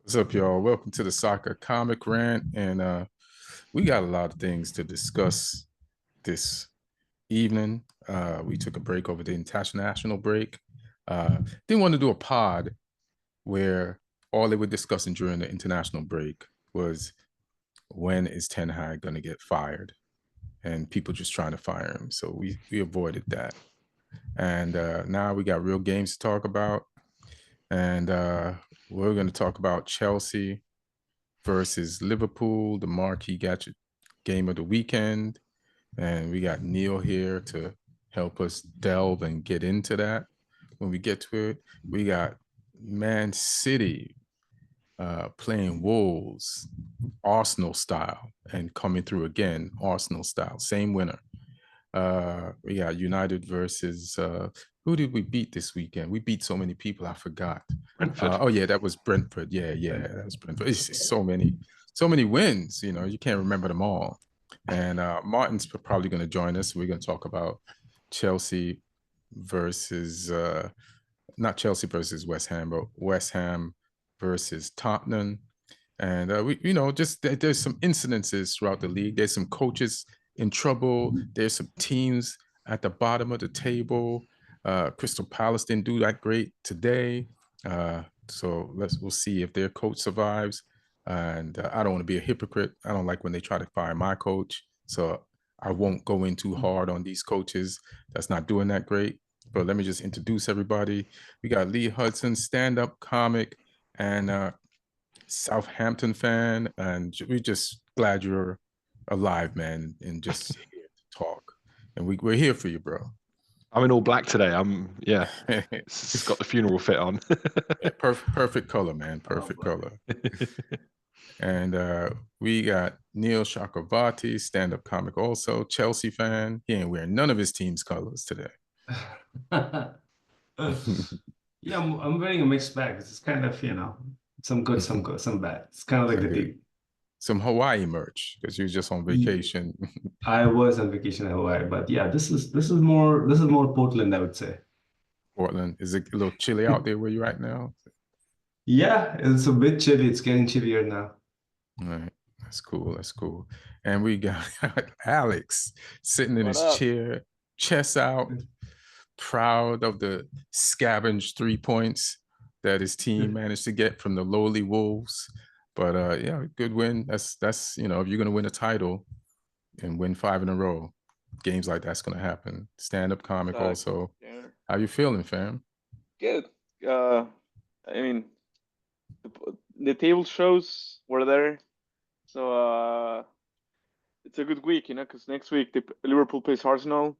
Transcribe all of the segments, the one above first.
What's up, y'all? Welcome to the Soccer Comic Rant. And we got a lot of things to discuss this evening. We took a break over the international break. Didn't want to do a pod where all they were discussing during the international break was when is Ten Hag going to get fired? And people just trying to fire him. So we avoided that. And now we got real games to talk about. And we're going to talk about Chelsea versus Liverpool, the marquee game of the weekend. And we got Neil here to help us delve and get into that. When we get to it, we got Man City playing Wolves, Arsenal style, and coming through again, Arsenal style, same winner. We got United versus who did we beat this weekend? We beat so many people, I forgot. Brentford. Oh yeah, that was Brentford. Yeah, that was Brentford. It's so many wins. You know, you can't remember them all. And Martin's probably going to join us. We're going to talk about Chelsea versus not Chelsea versus West Ham, but West Ham versus Tottenham. And there's some incidences throughout the league. There's some coaches in trouble. There's some teams at the bottom of the table. Crystal Palace didn't do that great today. So we'll see if their coach survives. And I don't want to be a hypocrite. I don't like when they try to fire my coach. So I won't go in too hard on these coaches that's not doing that great. But let me just introduce everybody. We got Lee Hudson, stand-up comic, and Southampton fan. And we're just glad you're alive, man, and just here to talk. And we're here for you, bro. I'm in all black today. It's got the funeral fit on. Perfect color, man. Perfect color. And we got Neil Chakravarty, stand-up comic, also Chelsea fan. He ain't wearing none of his team's colors today. Yeah, I'm wearing a mixed bag. It's kind of, some good, some bad. It's kind of like the team. Some Hawaii merch because you were just on vacation. I was on vacation in Hawaii, but yeah, this is more Portland, I would say. Portland, is it a little chilly out there where you're at now? Yeah, it's a bit chilly. It's getting chillier now. All right, that's cool. That's cool. And we got Alex sitting in his chair, chest out, proud of the scavenged 3 points that his team managed to get from the lowly Wolves. But yeah, good win. That's if you're gonna win a title and win 5 in a row, games like that's gonna happen. Stand-up comic also. Yeah. How you feeling, fam? Good. I mean, the table shows were there, so it's a good week, because next week Liverpool plays Arsenal.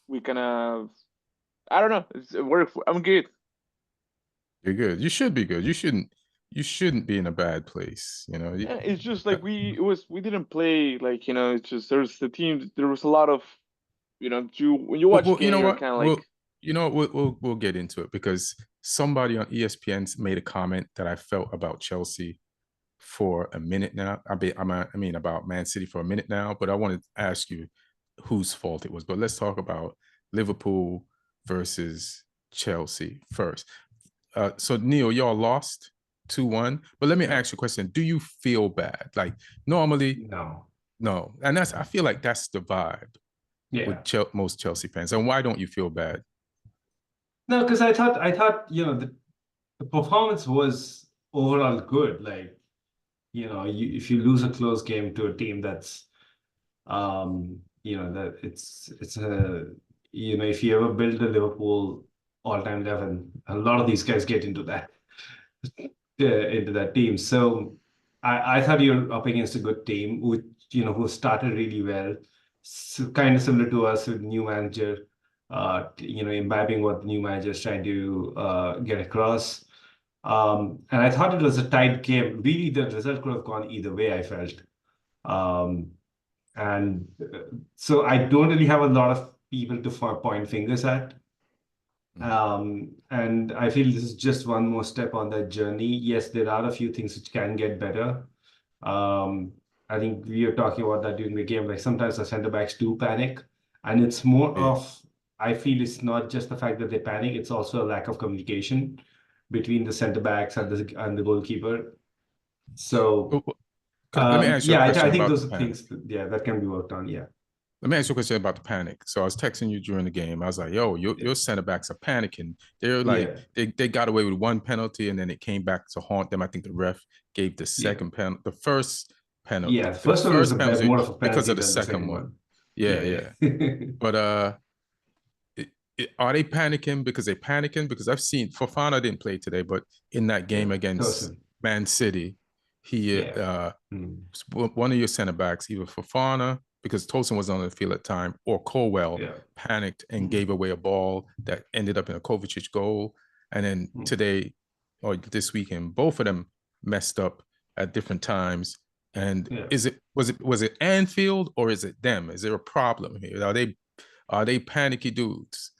We kind of, I don't know. I'm good. You're good. You should be good. You shouldn't be in a bad place. Yeah, it's just like we didn't play like it's just there's the team. There was a lot of when you watch well, game, you're kind of like. We'll get into it because somebody on ESPN made a comment that I felt about Chelsea for a minute now. I mean about Man City for a minute now, but I wanted to ask you whose fault it was. But let's talk about Liverpool versus Chelsea first. So Neil, y'all lost 2-1. But let me ask you a question. Do you feel bad? Like normally, no. And I feel like that's the vibe with most Chelsea fans. And why don't you feel bad? No, because I thought the performance was overall good. Like, if you lose a close game to a team that's that it's a if you ever build a Liverpool all-time 11, a lot of these guys get into that team. So I thought you're up against a good team who started really well, so kind of similar to us with new manager, imbibing what the new manager is trying to get across. And I thought it was a tight game. Really, the result could have gone either way, I felt. So I don't really have a lot of people to point fingers at. And I feel this is just one more step on that journey. Yes, there are a few things which can get better. I think we were talking about that during the game. Like sometimes the center backs do panic, and it's more of, I feel it's not just the fact that they panic, it's also a lack of communication. between the centre backs and the goalkeeper. So Let me ask you a question I think about those the are panic. things that can be worked on. Yeah. Let me ask you a question about the panic. So I was texting you during the game. I was like, yo, your center backs are panicking. They're like, they got away with one penalty and then it came back to haunt them. I think the ref gave the second penalty, the first penalty. Yeah, the first one was more of a penalty because of the than second one. Yeah. Yeah. But are they panicking because they're panicking? Because I've seen Fofana didn't play today, but in that game against Man City, he one of your center backs, either Fofana, because Tosin was on the field at the time, or Colwell panicked and gave away a ball that ended up in a Kovacic goal. And then today or this weekend, both of them messed up at different times. And was it Anfield or is it them? Is there a problem here? Are they panicky dudes?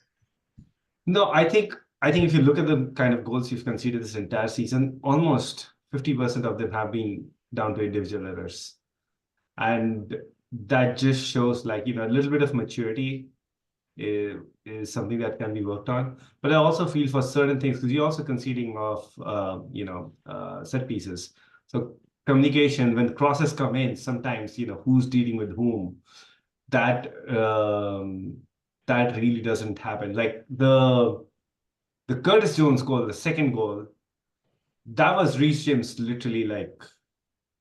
No, I think if you look at the kind of goals you've conceded this entire season, almost 50% of them have been down to individual errors. And that just shows like, a little bit of maturity is something that can be worked on. But I also feel for certain things, because you're also conceding of, set pieces. So communication, when crosses come in, sometimes, who's dealing with whom, that really doesn't happen. Like the Curtis Jones goal, the second goal, that was Reece James literally like,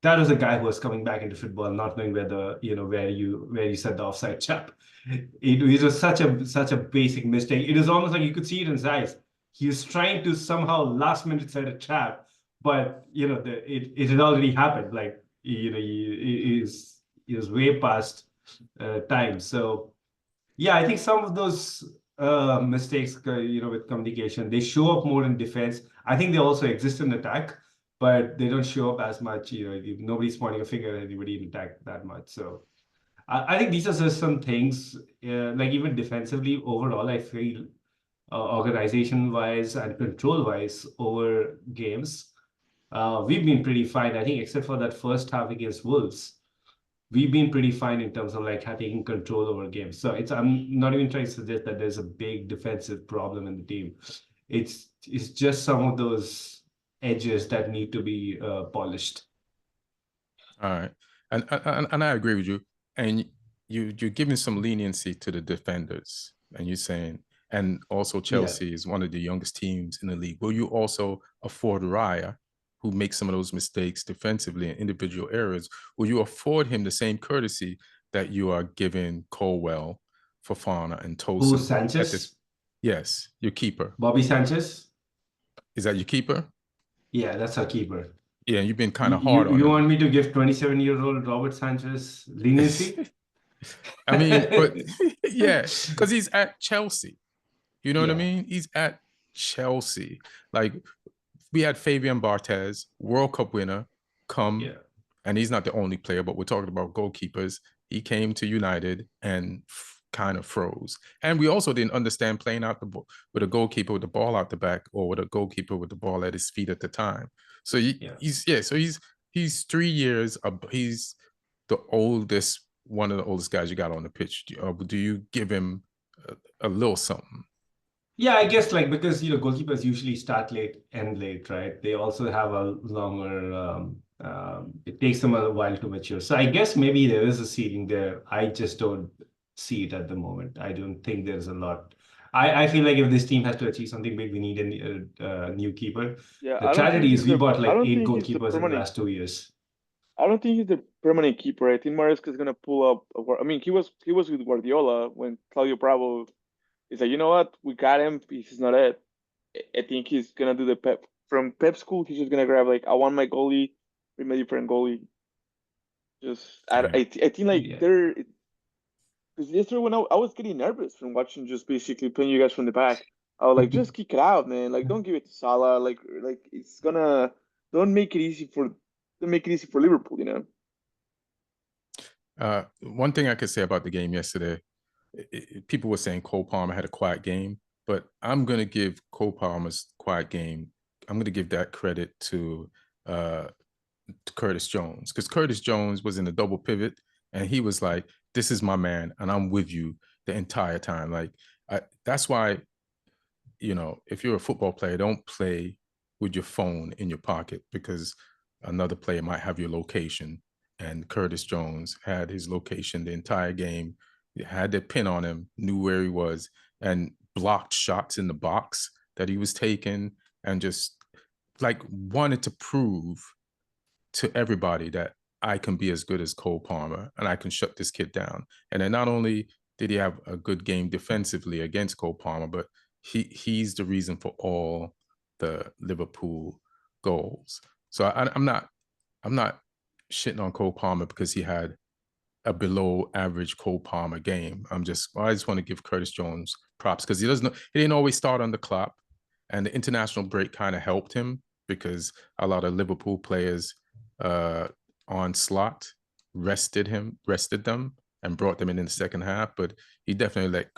that was a guy who was coming back into football, not knowing where you set the offside trap. It was such a basic mistake. It was almost like you could see it in his eyes. He was trying to somehow last minute set a trap, but it had already happened. Like it was way past time. So yeah, I think some of those mistakes, with communication, they show up more in defense. I think they also exist in attack, but they don't show up as much. Nobody's pointing a finger at anybody in attack that much. So I think these are just some things, like even defensively, overall, I feel organization-wise and control-wise over games, we've been pretty fine. I think except for that first half against Wolves, we've been pretty fine in terms of like taking control over games. So I'm not even trying to suggest that there's a big defensive problem in the team. It's just some of those edges that need to be polished. All right, and I agree with you. And you're giving some leniency to the defenders, and you're saying, and also Chelsea is one of the youngest teams in the league. Will you also afford Raya, who makes some of those mistakes defensively and individual errors, will you afford him the same courtesy that you are giving Colwell, Fofana, and Tosin? Who, Sanchez? Yes, your keeper. Bobby Sanchez? Is that your keeper? Yeah, that's our keeper. Yeah, you've been kind of hard on him. You want me to give 27-year-old Robert Sanchez leniency? I mean, but yeah, because he's at Chelsea. You know what I mean? He's at Chelsea. Like, we had Fabian Barthez, World Cup winner, and he's not the only player, but we're talking about goalkeepers. He came to United and kind of froze. And we also didn't understand playing out with a goalkeeper with the ball out the back or with a goalkeeper with the ball at his feet at the time. So he's 3 years. He's the oldest, one of the oldest guys you got on the pitch. Do you give him a little something? Yeah, I guess like because goalkeepers usually start late, end late, right? They also have a longer. It takes them a while to mature. So I guess maybe there is a ceiling there. I just don't see it at the moment. I don't think there's a lot. I feel like if this team has to achieve something big, we need a new keeper. Yeah, the tragedy is we bought like 8 goalkeepers in the last 2 years. I don't think he's the permanent keeper. I think Maresca is gonna pull up. I mean, he was with Guardiola when Claudio Bravo is like, you know what, we got him. He's not it. I think he's gonna do the Pep from Pep school. He's just gonna grab like, I want my goalie, bring my different goalie. I think like they're. Because yesterday when I was getting nervous from watching just basically playing you guys from the back, I was like, just kick it out, man. Like, don't give it to Salah. Like it's gonna don't make it easy for Liverpool, One thing I could say about the game yesterday, people were saying Cole Palmer had a quiet game, but I'm gonna give Cole Palmer's quiet game. I'm gonna give that credit to Curtis Jones, because Curtis Jones was in a double pivot and he was like, this is my man and I'm with you the entire time. Like, that's why, if you're a football player, don't play with your phone in your pocket because another player might have your location. And Curtis Jones had his location the entire game. He had their pin on him, knew where he was, and blocked shots in the box that he was taking, and just like wanted to prove to everybody that I can be as good as Cole Palmer and I can shut this kid down. And then not only did he have a good game defensively against Cole Palmer, but he's the reason for all the Liverpool goals. So I'm not shitting on Cole Palmer because he had a below average Cole Palmer game. I just want to give Curtis Jones props because he didn't always start on the clock, and the international break kind of helped him because a lot of Liverpool players on slot rested them and brought them in the second half. But he definitely let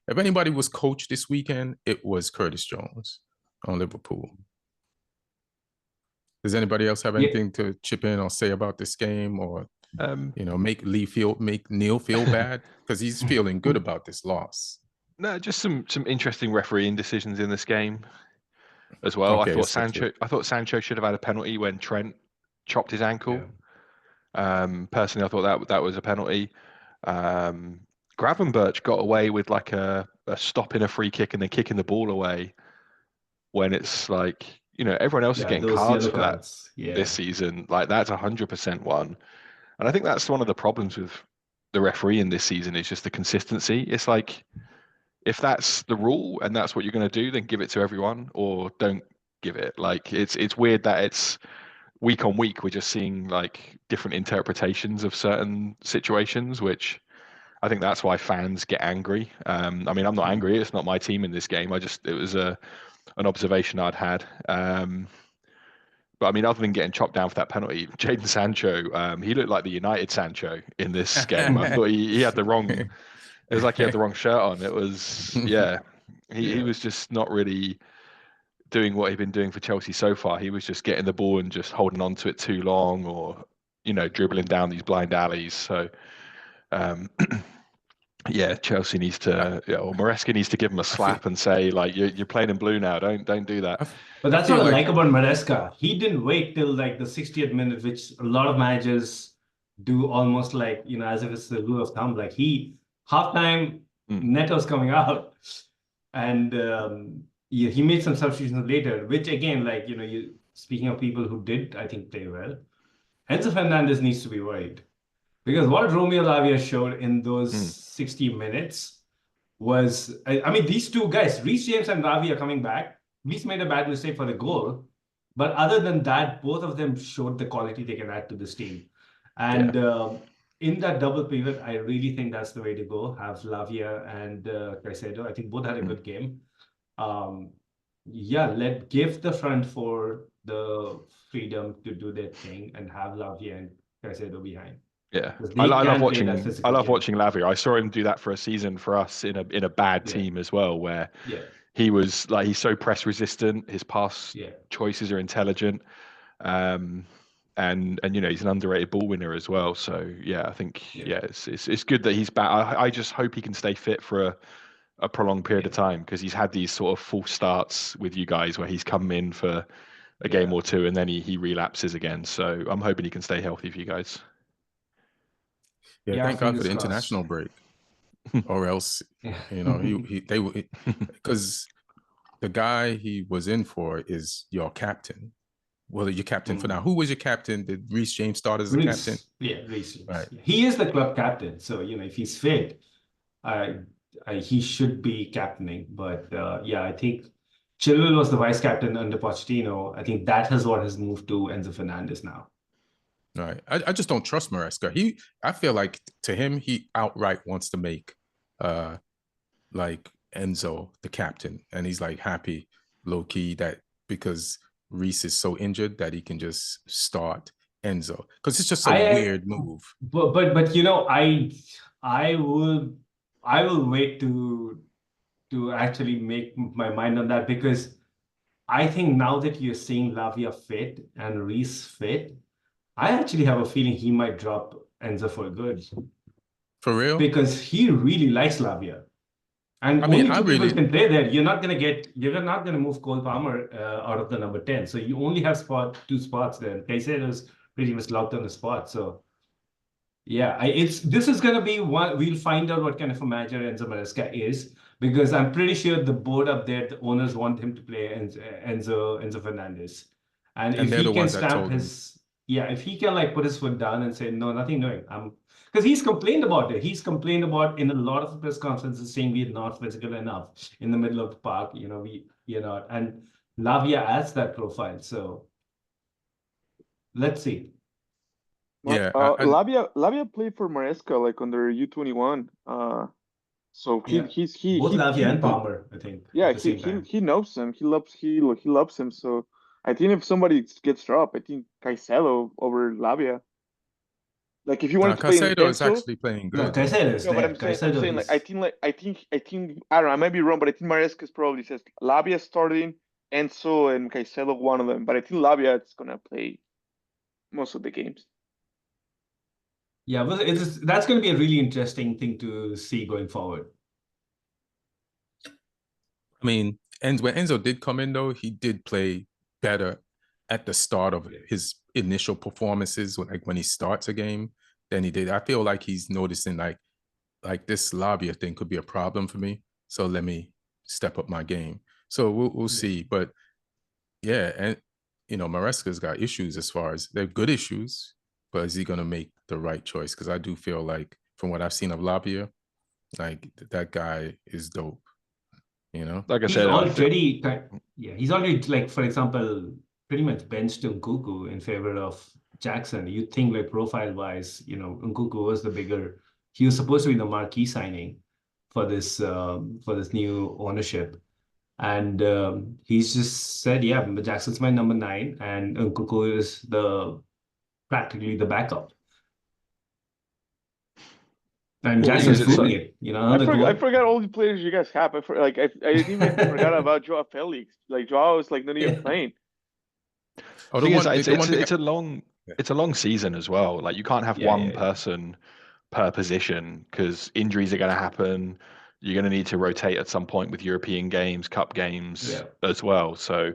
if anybody was coached this weekend, it was Curtis Jones on Liverpool. Does anybody else have anything to chip in or say about this game, or make Neil feel bad because he's feeling good about this loss? No, just some interesting refereeing decisions in this game as well. Okay, I thought Sancho should have had a penalty when Trent chopped his ankle. Yeah. Personally, I thought that was a penalty. Gravenberch got away with like a stopping a free kick and then kicking the ball away when it's like, everyone else is getting cards for that this season. Like that's 100% one. And I think that's one of the problems with the refereeing this season is just the consistency. It's like, if that's the rule and that's what you're going to do, then give it to everyone or don't give it. Like it's weird that it's week on week, we're just seeing like different interpretations of certain situations, which I think that's why fans get angry. I mean, I'm not angry. It's not my team in this game. It was an observation I'd had. But I mean, other than getting chopped down for that penalty, Jadon Sancho, he looked like the United Sancho in this game. I thought he had the wrong. It was like he had the wrong shirt on. It was he was just not really doing what he'd been doing for Chelsea so far. He was just getting the ball and just holding on to it too long, or dribbling down these blind alleys. So. Chelsea needs to, or Maresca needs to give him a slap and say, like, you're playing in blue now. Don't do that. But that's what I like about Maresca. He didn't wait till like the 60th minute, which a lot of managers do, almost like as if it's the rule of thumb. Like halftime, Neto's coming out, and he made some substitutions later. Which again, like you speaking of people who did, I think, play well, Enzo Fernandez needs to be worried. Because what Romeo Lavia showed in those 60 minutes was, I mean, these two guys, Reece James and Lavia coming back, Reece made a bad mistake for the goal. But other than that, both of them showed the quality they can add to this team. And in that double pivot, I really think that's the way to go. Have Lavia and Caicedo. I think both had a good game. Give the front four the freedom to do their thing and have Lavia and Caicedo behind. Yeah, I love watching Lavia. I saw him do that for a season for us in a bad team as well, where he was like, he's so press resistant. His pass choices are intelligent, and he's an underrated ball winner as well. So I think it's good that he's back. I just hope he can stay fit for a prolonged period of time, because he's had these sort of false starts with you guys where he's come in for a game or two and then he relapses again. So I'm hoping he can stay healthy for you guys. Yeah, thank God for the international break, or else because the guy he was in for is your captain. Well, your captain for now. Who was your captain? Did Reece James start as a captain? Yeah, Reece James. Right. He is the club captain, so if he's fit, he should be captaining. But I think Chilwell was the vice captain under Pochettino. I think that is what has moved to Enzo Fernandez now. Right. I just don't trust Maresca. I feel like to him, he outright wants to make like Enzo the captain. And he's like happy, low key, that because Reece is so injured that he can just start Enzo. Because it's just a weird move. But I will wait to actually make my mind on that, because I think now that you're seeing Lavia fit and Reece fit, I actually have a feeling he might drop Enzo for good. For real? Because he really likes Lavia. And I mean, only two people can play there. You're not gonna move Cole Palmer out of the number 10. So you only have two spots there. Caicedo's pretty much locked on the spot. So yeah, this is gonna be one. We'll find out what kind of a manager Enzo Maresca is, because I'm pretty sure the board up there, the owners want him to play Enzo Fernandez, and if he can stamp his if he can like put his foot down and say no, nothing doing, because he's complained about it. He's complained about in a lot of press conferences saying we're not physical enough in the middle of the park. We're not, and Lavia adds that profile. So let's see. Yeah, Lavia played for Maresca like under U21. So he both Lavia and Palmer, I think. Yeah, he knows him. He loves him. So I think if somebody gets dropped, I think Caicedo over Lavia. Like if you want to play in Caicedo is actually playing good. No, Caicedo is no, but I'm saying like I think I don't know, I might be wrong, but I think Maresca probably says Lavia starting, Enzo and Caicedo one of them. But I think Lavia is gonna play most of the games. Yeah, but that's going to be a really interesting thing to see going forward. I mean, when Enzo did come in, though, he did play better at the start of his initial performances, like when he starts a game, than he did. I feel like he's noticing like this Lavia thing could be a problem for me, so let me step up my game. So we'll see, but yeah, and Maresca's got issues as far as they're good issues. But is he going to make the right choice? Because I do feel like, from what I've seen of Lavia, like that guy is dope. Like I said, he's already like, for example, pretty much benched Nkunku in favor of Jackson. You think like profile-wise, Nkunku was he was supposed to be the marquee signing for this new ownership. And he's just said, yeah, Jackson's my number 9 and Nkunku is practically the backup. And Jackson's proving it. I forgot all the players you guys have. I even forgot about Joao Felix. Like Joao is like not even playing. It's a long season as well. Like you can't have one person per position because injuries are going to happen. You're going to need to rotate at some point with European games, cup games as well. So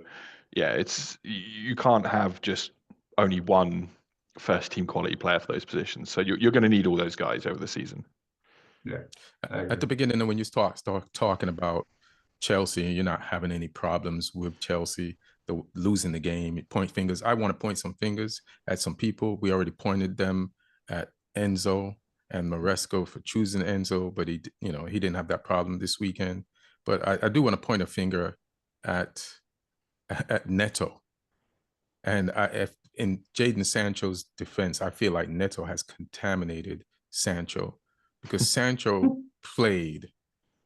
yeah, you can't have just only one first team quality player for those positions. So you're going to need all those guys over the season. Yeah. At the beginning, when you start talking about Chelsea, you're not having any problems with Chelsea losing the game. Point fingers. I want to point some fingers at some people. We already pointed them at Enzo and Maresca for choosing Enzo, but he didn't have that problem this weekend. But I do want to point a finger at Neto. And in Jadon Sancho's defense, I feel like Neto has contaminated Sancho, because Sancho played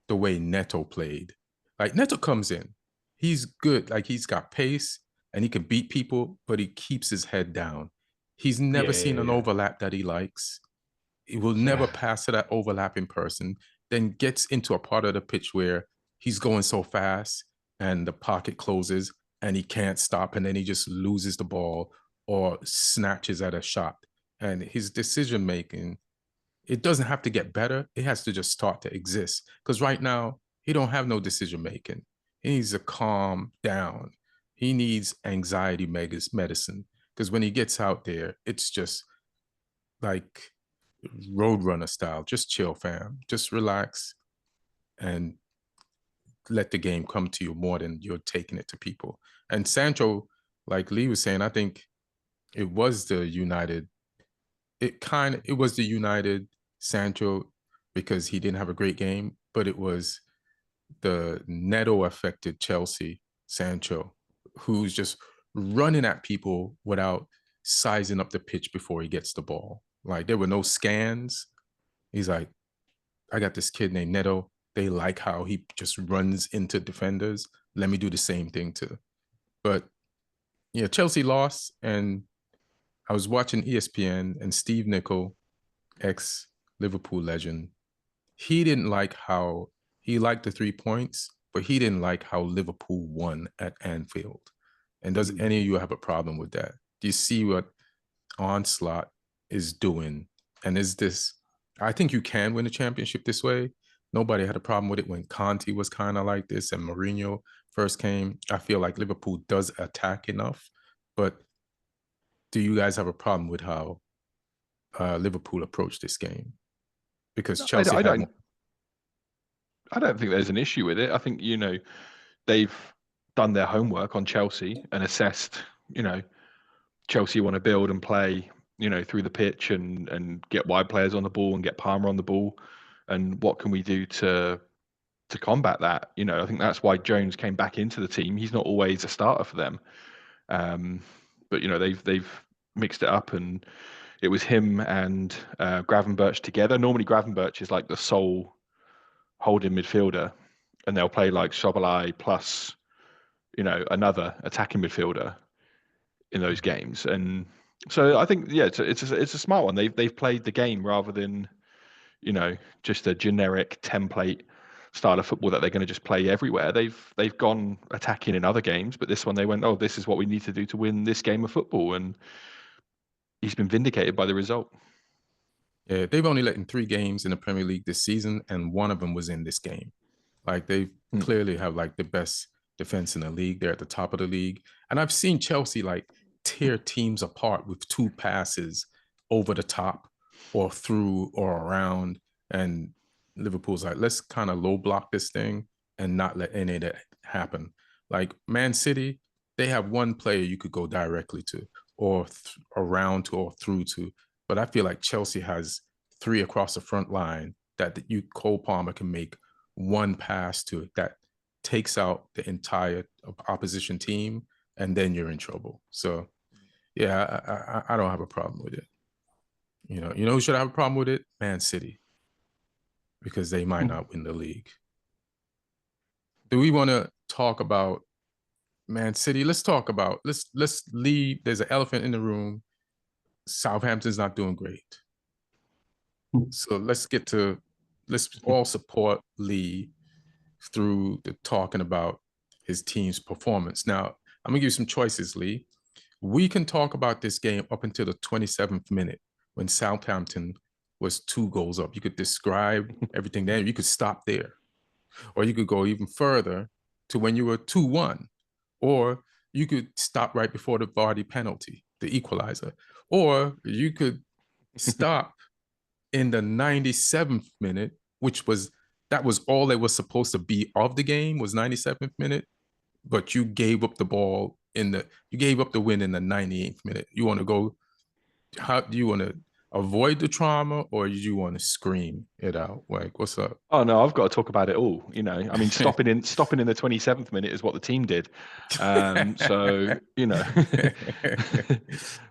the way Neto played. Like Neto comes in, he's good. Like he's got pace and he can beat people, but he keeps his head down. He's never seen an overlap that he likes. He will never pass to that overlapping person, then gets into a part of the pitch where he's going so fast and the pocket closes and he can't stop, and then he just loses the ball or snatches at a shot. And his decision-making, it doesn't have to get better. It has to just start to exist. Because right now, he don't have no decision-making. He needs to calm down. He needs anxiety medicine. Because when he gets out there, it's just like Roadrunner style. Just chill, fam. Just relax and let the game come to you more than you're taking it to people. And Sancho, like Lee was saying, I think it was the United Sancho, because he didn't have a great game, but it was the Neto affected Chelsea Sancho, who's just running at people without sizing up the pitch before he gets the ball. Like there were no scans. He's like, I got this kid named Neto. They like how he just runs into defenders. Let me do the same thing too. But yeah, Chelsea lost, and I was watching ESPN, and Steve Nicol, ex-Liverpool legend, he liked the 3 points, but he didn't like how Liverpool won at Anfield. And does any of you have a problem with that? Do you see what Onslaught is doing? And I think you can win a championship this way, Nobody had a problem with it when Conte was kind of like this and Mourinho first came. I feel like Liverpool does attack enough, but do you guys have a problem with how Liverpool approached this game? Because Chelsea I don't think there's an issue with it. I think, they've done their homework on Chelsea and assessed, Chelsea want to build and play, through the pitch and get wide players on the ball and get Palmer on the ball. And what can we do to combat that? I think that's why Jones came back into the team. He's not always a starter for them. But they've mixed it up, and it was him and Gravenberch together. Normally Gravenberch is like the sole holding midfielder, and they'll play like Szoboszlai plus another attacking midfielder in those games. And so I think it's a smart one. They've played the game rather than just a generic template style of football that they're going to just play everywhere. They've gone attacking in other games, but this one they went, oh, this is what we need to do to win this game of football, and he's been vindicated by the result. Yeah, they've only let in 3 games in the Premier League this season, and one of them was in this game. Like, they clearly have like the best defense in the league. They're at the top of the league, and I've seen Chelsea like tear teams apart with 2 passes over the top or through or around, and Liverpool's like, let's kind of low block this thing and not let any of that happen. Like Man City, they have one player you could go directly to or around to or through to. But I feel like Chelsea has 3 across the front line that Cole Palmer can make one pass to that takes out the entire opposition team, and then you're in trouble. So, yeah, I don't have a problem with it. You know who should have a problem with it? Man City, because they might not win the league. Do we want to talk about Man City? Let's talk about let's leave. There's an elephant in the room. Southampton's not doing great. So let's all support Lee through the talking about his team's performance. Now, I'm gonna give you some choices, Lee. We can talk about this game up until the 27th minute when Southampton was 2 goals up. You could describe everything there. You could stop there. Or you could go even further to when you were 2-1. Or you could stop right before the Vardy penalty, the equalizer. Or you could stop in the 97th minute, that was all that was supposed to be of the game, was 97th minute, but you gave up the ball you gave up the win in the 98th minute. You want to go, how do you want to avoid the trauma, or do you want to scream it out? Like, what's up? Oh no, I've got to talk about it all. I mean, stopping in the 27th minute is what the team did. So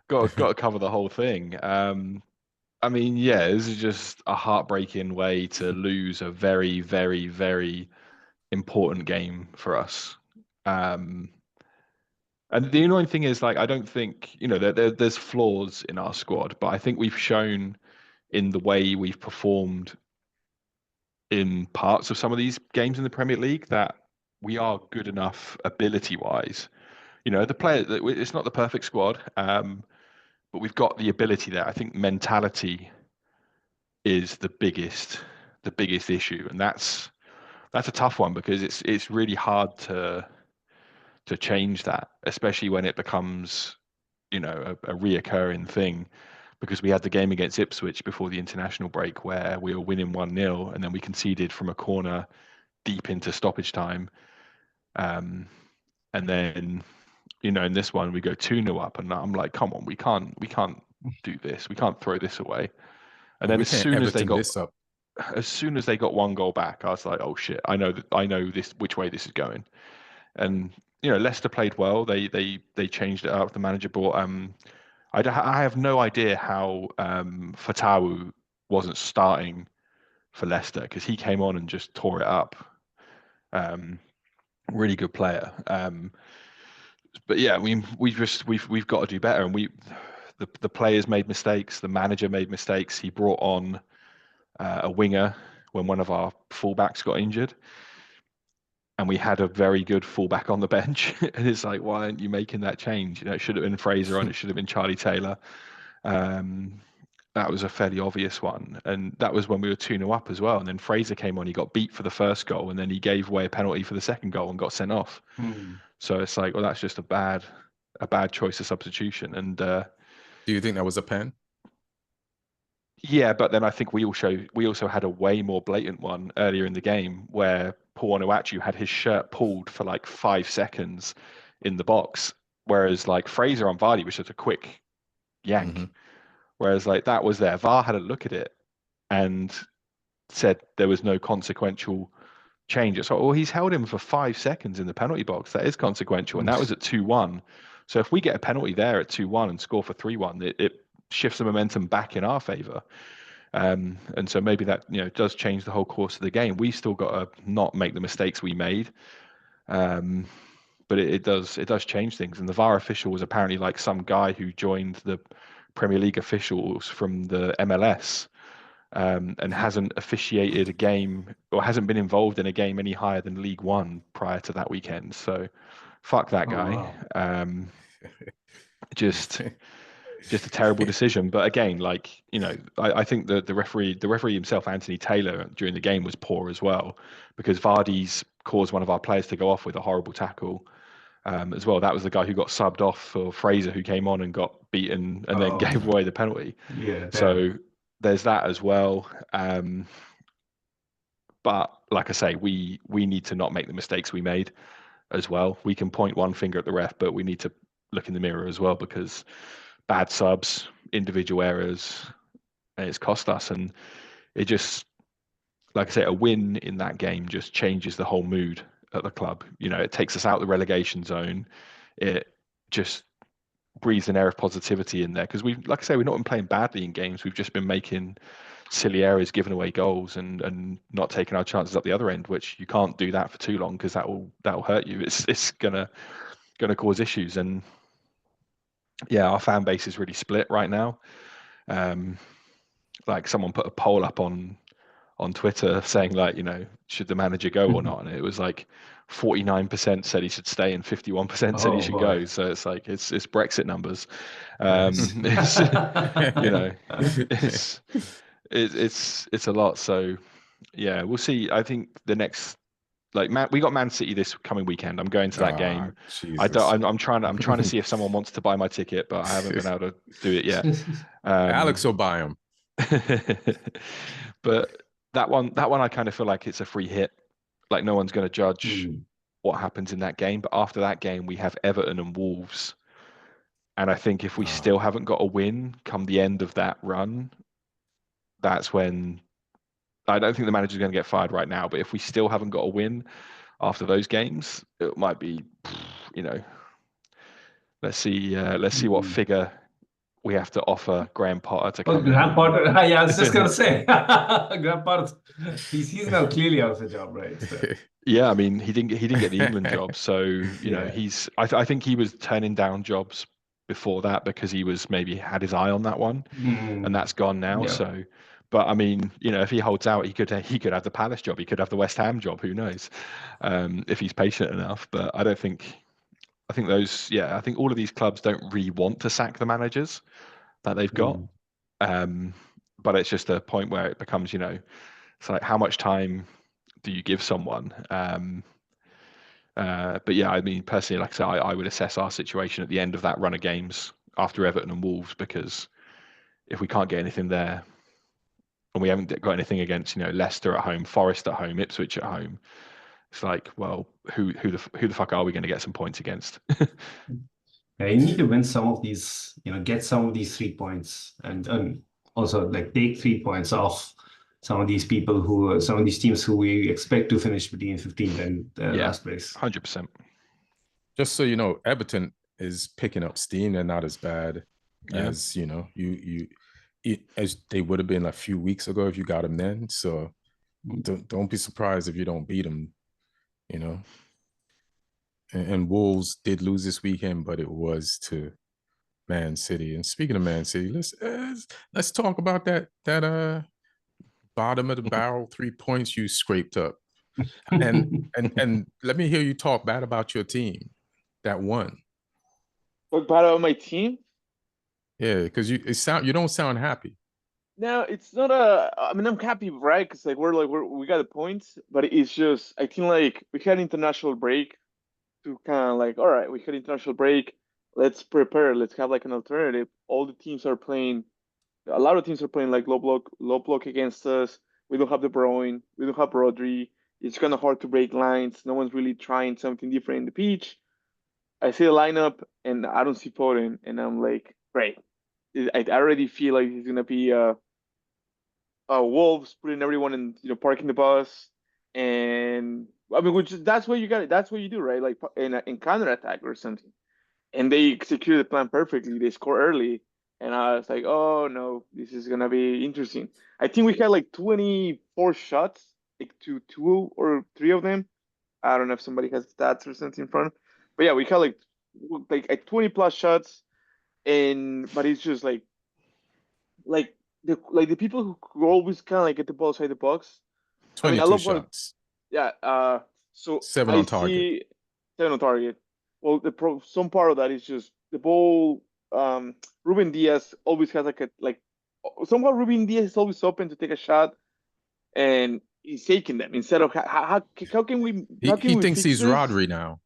got to cover the whole thing. I mean, yeah, this is just a heartbreaking way to lose a very, very, very important game for us. And the annoying thing is, like, I don't think, there's flaws in our squad, but I think we've shown in the way we've performed in parts of some of these games in the Premier League that we are good enough ability-wise. The player, it's not the perfect squad, but we've got the ability there. I think mentality is the biggest issue, and that's a tough one because it's really hard to change that, especially when it becomes a reoccurring thing, because we had the game against Ipswich before the international break where we were winning 1-0 and then we conceded from a corner deep into stoppage time, and then in this one we go 2-0 up, and I'm like, come on, we can't do this, we can't throw this away. And then as soon as they got 1 goal back, I was like, oh shit, I know this, which way this is going. And Leicester played well. They changed it up. The manager brought I have no idea how Fatawu wasn't starting for Leicester, because he came on and just tore it up. Really good player. But yeah, we've got to do better, and the players made mistakes. The manager made mistakes. He brought on a winger when one of our fullbacks got injured, and we had a very good fullback on the bench. And it's like, why aren't you making that change? It should have been Fraser on. It should have been Charlie Taylor. that was a fairly obvious one. And that was when we were 2-0 up as well. And then Fraser came on, he got beat for the first goal, and then he gave away a penalty for the second goal and got sent off. So it's like, well, that's just a bad choice of substitution. And do you think that was a pen? Yeah, but then I think we also had a way more blatant one earlier in the game where Paul Onuachu had his shirt pulled for like 5 seconds in the box, whereas like Fraser on Vardy was just a quick yank. Whereas like that was there. VAR had a look at it and said there was no consequential change. It's like, well, he's held him for 5 seconds in the penalty box. That is consequential, and that was at 2-1. So if we get a penalty there at 2-1 and score for 3-1, it shifts the momentum back in our favor. And so maybe that does change the whole course of the game. We still got to not make the mistakes we made, but it does change things. And the VAR official was apparently like some guy who joined the Premier League officials from the MLS, and hasn't officiated a game or hasn't been involved in a game any higher than League One prior to that weekend. So fuck that guy. Wow. Just a terrible decision. But again, like, I think the referee himself, Anthony Taylor, during the game was poor as well, because Vardy's caused one of our players to go off with a horrible tackle. As well, that was the guy who got subbed off for Fraser, who came on and got beaten and then gave away the penalty. Yeah. So there's that as well. But like I say, we need to not make the mistakes we made as well. We can point one finger at the ref, but we need to look in the mirror as well, because bad subs, individual errors, and it's cost us. And it just, like I say, a win in that game just changes the whole mood at the club. It takes us out of the relegation zone. It just breathes an air of positivity in there, because we've not been playing badly in games. We've just been making silly errors, giving away goals, and not taking our chances up the other end, which you can't do that for too long, because that'll hurt you. It's gonna cause issues. And yeah, our fan base is really split right now. Like someone put a poll up on Twitter saying, like, should the manager go or not? And it was like 49% said he should stay and 51% said he should go. So it's like, it's Brexit numbers. It's a lot. So yeah, we'll see. I think the next, we got Man City this coming weekend. I'm going to that game. Jesus. I'm trying to see if someone wants to buy my ticket, but I haven't been able to do it yet. Alex will buy them. But that one I kind of feel like it's a free hit. Like, no one's going to judge what happens in that game. But after that game, we have Everton and Wolves. And I think if we still haven't got a win come the end of that run, that's when, I don't think the manager's going to get fired right now. But if we still haven't got a win after those games, it might be, let's see what figure we have to offer Graham Potter to come. Graham Potter, yeah, I was just going to say, Graham Potter, he's now clearly out of the job, right? So. Yeah, I mean, he didn't get the England job, so he's. I think he was turning down jobs before that because he was maybe had his eye on that one, and that's gone now. Yeah. So, but I mean, if he holds out, he could have the Palace job, he could have the West Ham job. Who knows? If he's patient enough. But I don't think. I think those. Yeah, I think all of these clubs don't really want to sack the managers that they've got. But it's just a point where it becomes, it's like, how much time do you give someone? But yeah, I mean, personally, like I said, I would assess our situation at the end of that run of games after Everton and Wolves, because if we can't get anything there, and we haven't got anything against, Leicester at home, Forest at home, Ipswich at home, it's like, well, who the fuck are we going to get some points against? Yeah, you need to win some of these, get some of these 3 points, and also like take 3 points off some of these teams who we expect to finish between 15th and last place. 100%. Just so you know, Everton is picking up steam. They're not as bad as as they would have been a few weeks ago if you got them then. So don't be surprised if you don't beat them. And Wolves did lose this weekend, but it was to Man City. And speaking of Man City, let's talk about that bottom of the barrel 3 points you scraped up, and let me hear you talk bad about your team that won. Talk bad about my team? Yeah, because you don't sound happy. Now it's not a. I mean, I'm happy, right? Because like we got the points, but it's just I think like we had international break to kind of like, all right, we had international break. Let's prepare. Let's have like an alternative. All the teams are playing. A lot of teams are playing like low block against us. We don't have De Bruyne. We don't have Rodri. It's kind of hard to break lines. No one's really trying something different in the pitch. I see the lineup and I don't see Foden, and I'm like, great. I already feel like he's gonna be Wolves putting everyone in, parking the bus, and I mean, which that's what you got. That's what you do, right? Like in counter attack or something. And they executed the plan perfectly. They score early, and I was like, oh no, this is gonna be interesting. I think we had like 24 shots, like two or three of them. I don't know if somebody has stats or something in front, but yeah, we had like 20 plus shots, and but it's just like the people who always kind of like get the ball outside the box. I mean, I 22 love what. shots, Yeah. So 7 I on target. see 7 on target. Well, some part of that is just the ball. Ruben Diaz always has somehow Ruben Diaz is always open to take a shot, and he's taking them instead of how can we He thinks fix he's this? Rodri now.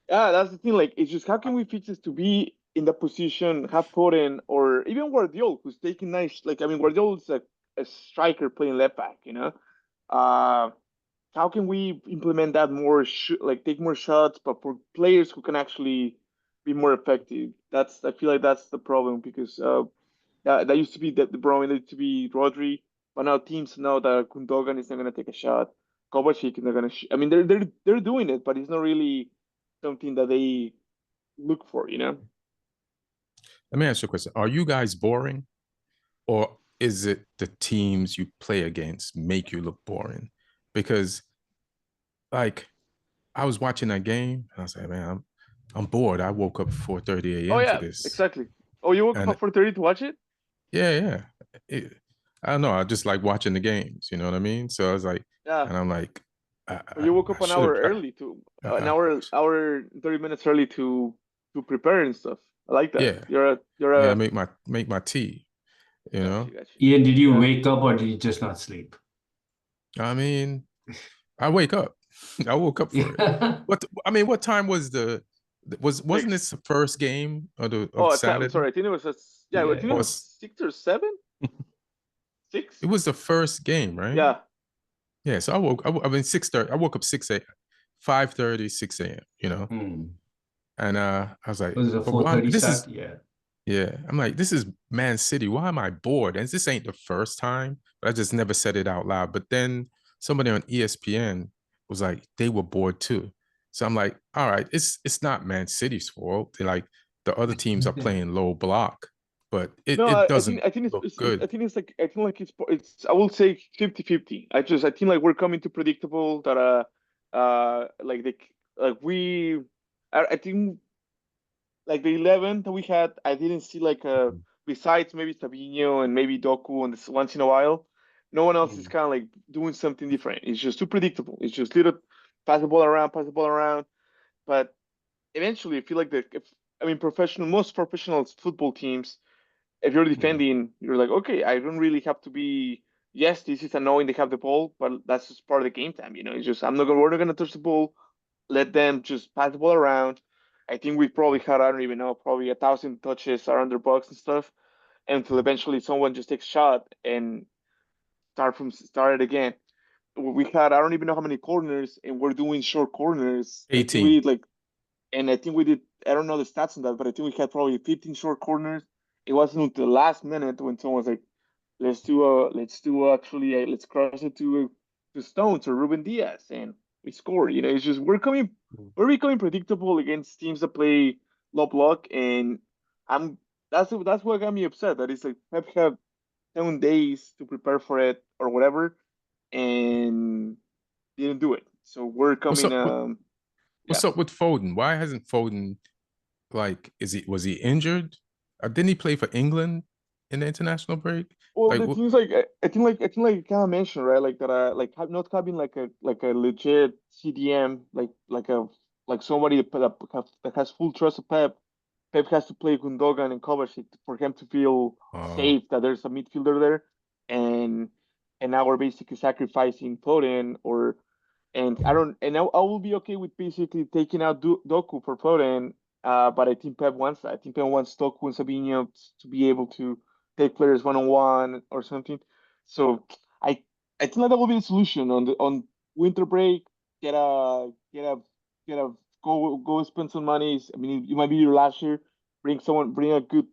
Yeah, that's the thing. Like, it's just how can we fix this to be in the position, have Foden or even Guardiola, who's taking nice. Like, I mean, Guardiola's a striker playing left back. Uh, how can we implement that more? Like, take more shots, but for players who can actually be more effective. I feel like that's the problem because that used to be the Bruyne, that used to be Rodri, but now teams know that Gundogan is not going to take a shot. Kovacic is not going to. I mean, they're doing it, but it's not really something that they look for. Let me ask you a question. Are you guys boring? Or is it the teams you play against make you look boring? Because like I was watching that game and I was like, man, I'm bored. I woke up 4:30 Oh a.m. for yeah, this. exactly. Oh, you woke up And at 4:30 to watch it? yeah. I don't know. I just like watching the games, you know what I mean? So I was like, Yeah. and I'm like, I, Or you woke I up an should hour have early to an I, hour 30 minutes early to prepare and stuff. I like that. yeah. You're Yeah, a make my tea, you know? got you. Ian, did you Yeah. wake up or did you just not sleep? I mean, I wake up. I woke up for it. What time wasn't Six. this the first game of Oh, I'm Saturday? sorry. I think it was I think it Or Yeah. was was 6 or 7. 6. it was the first game, right? Yeah. Yeah. So I mean 6:30. I woke up 6 a 5:30, 6 a.m., you know. And I was like, Was it a but why 4:30 this start? is Yeah. yeah. I'm like, this is Man City. Why am I bored? And this ain't the first time, but I just never said it out loud. But then somebody on ESPN was like, they were bored too. So I'm like, all right, it's not Man City's fault. They're like the other teams are playing low block, but No, it I doesn't think I think look I good. think it's like it's I will say 50-50. I think like we're coming too predictable that like I think like the 11 that we had, I didn't see like besides maybe Fabinho and maybe Doku on this once in a while, no one else is kind of like doing something different. It's just too predictable. It's just little pass the ball around, pass the ball around. But eventually, I feel like most professional football teams, if you're defending, you're like, okay, I don't really have to be. Yes, this is annoying. They have the ball, but that's just part of the game time. It's just we're not gonna touch the ball. Let them just pass the ball around. I think we probably had, I don't even know, probably 1,000 touches around their box and stuff, until eventually someone just takes a shot and start it again. We had, I don't even know how many corners, and we're doing short corners. I think we 18. did I think we did. I don't know the stats on that, but I think we had probably 15 short corners. It wasn't until the last minute when someone was like, let's cross it to Stones or Ruben Diaz, and we scored. It's just we're becoming predictable against teams that play low block, and I'm that's what got me upset. That it's like Pep have 7 days to prepare for it or whatever, and didn't do it. So we're What's coming. up? Yeah. What's up with Foden? Why hasn't Foden was he injured? Didn't he play for England in the international break? Well, Like the thing is, I think like you kind of mentioned, right? Like that, not having like a legit CDM, like somebody that has full trust of Pep. Pep has to play Gundogan and Kovacic for him to feel safe that there's a midfielder there, and now we're basically sacrificing Foden I will be okay with basically taking out Doku for Foden, but I think Pep wants that. I think Pep wants Doku and Sabinho to be able to take players one-on-one or something. So I think that will be the solution on winter break. Go spend some money. I mean, it might be your last year. Bring a good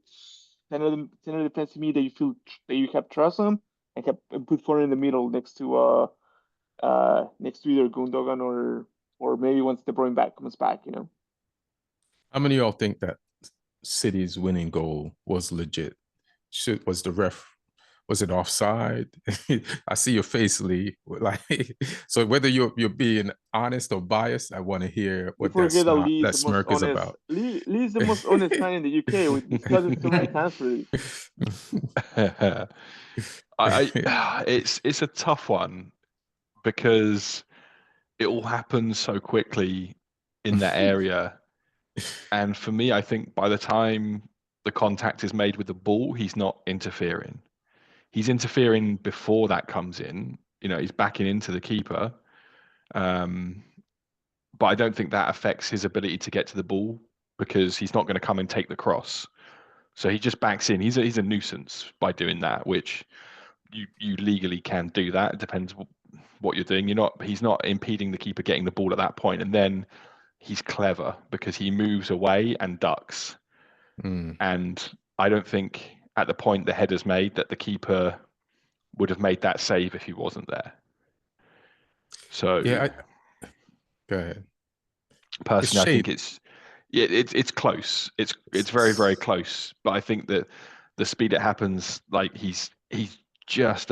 center defensive mid that you feel that you have trust on, and put Foden in the middle next to either Gundogan or maybe once De Bruyne comes back. How many of y'all think that City's winning goal was legit? Was the ref? Was it offside? I see your face, Lee. Like, so whether you're being honest or biased, I want to hear what that smirk is about. Lee is the most honest man in the UK. We discussed it so many times for It's a tough one because it all happens so quickly in that area. And for me, I think by the time the contact is made with the ball, he's not interfering. He's interfering before that comes in. He's backing into the keeper. But I don't think that affects his ability to get to the ball because he's not going to come and take the cross. So he just backs in. He's a nuisance by doing that, which you legally can do that. It depends what you're doing. He's not impeding the keeper getting the ball at that point. And then he's clever because he moves away and ducks. And I don't think at the point the header's made that the keeper would have made that save if he wasn't there. So yeah, go ahead. Personally, I think it's close. It's very, very close. But I think that the speed it happens, like it's just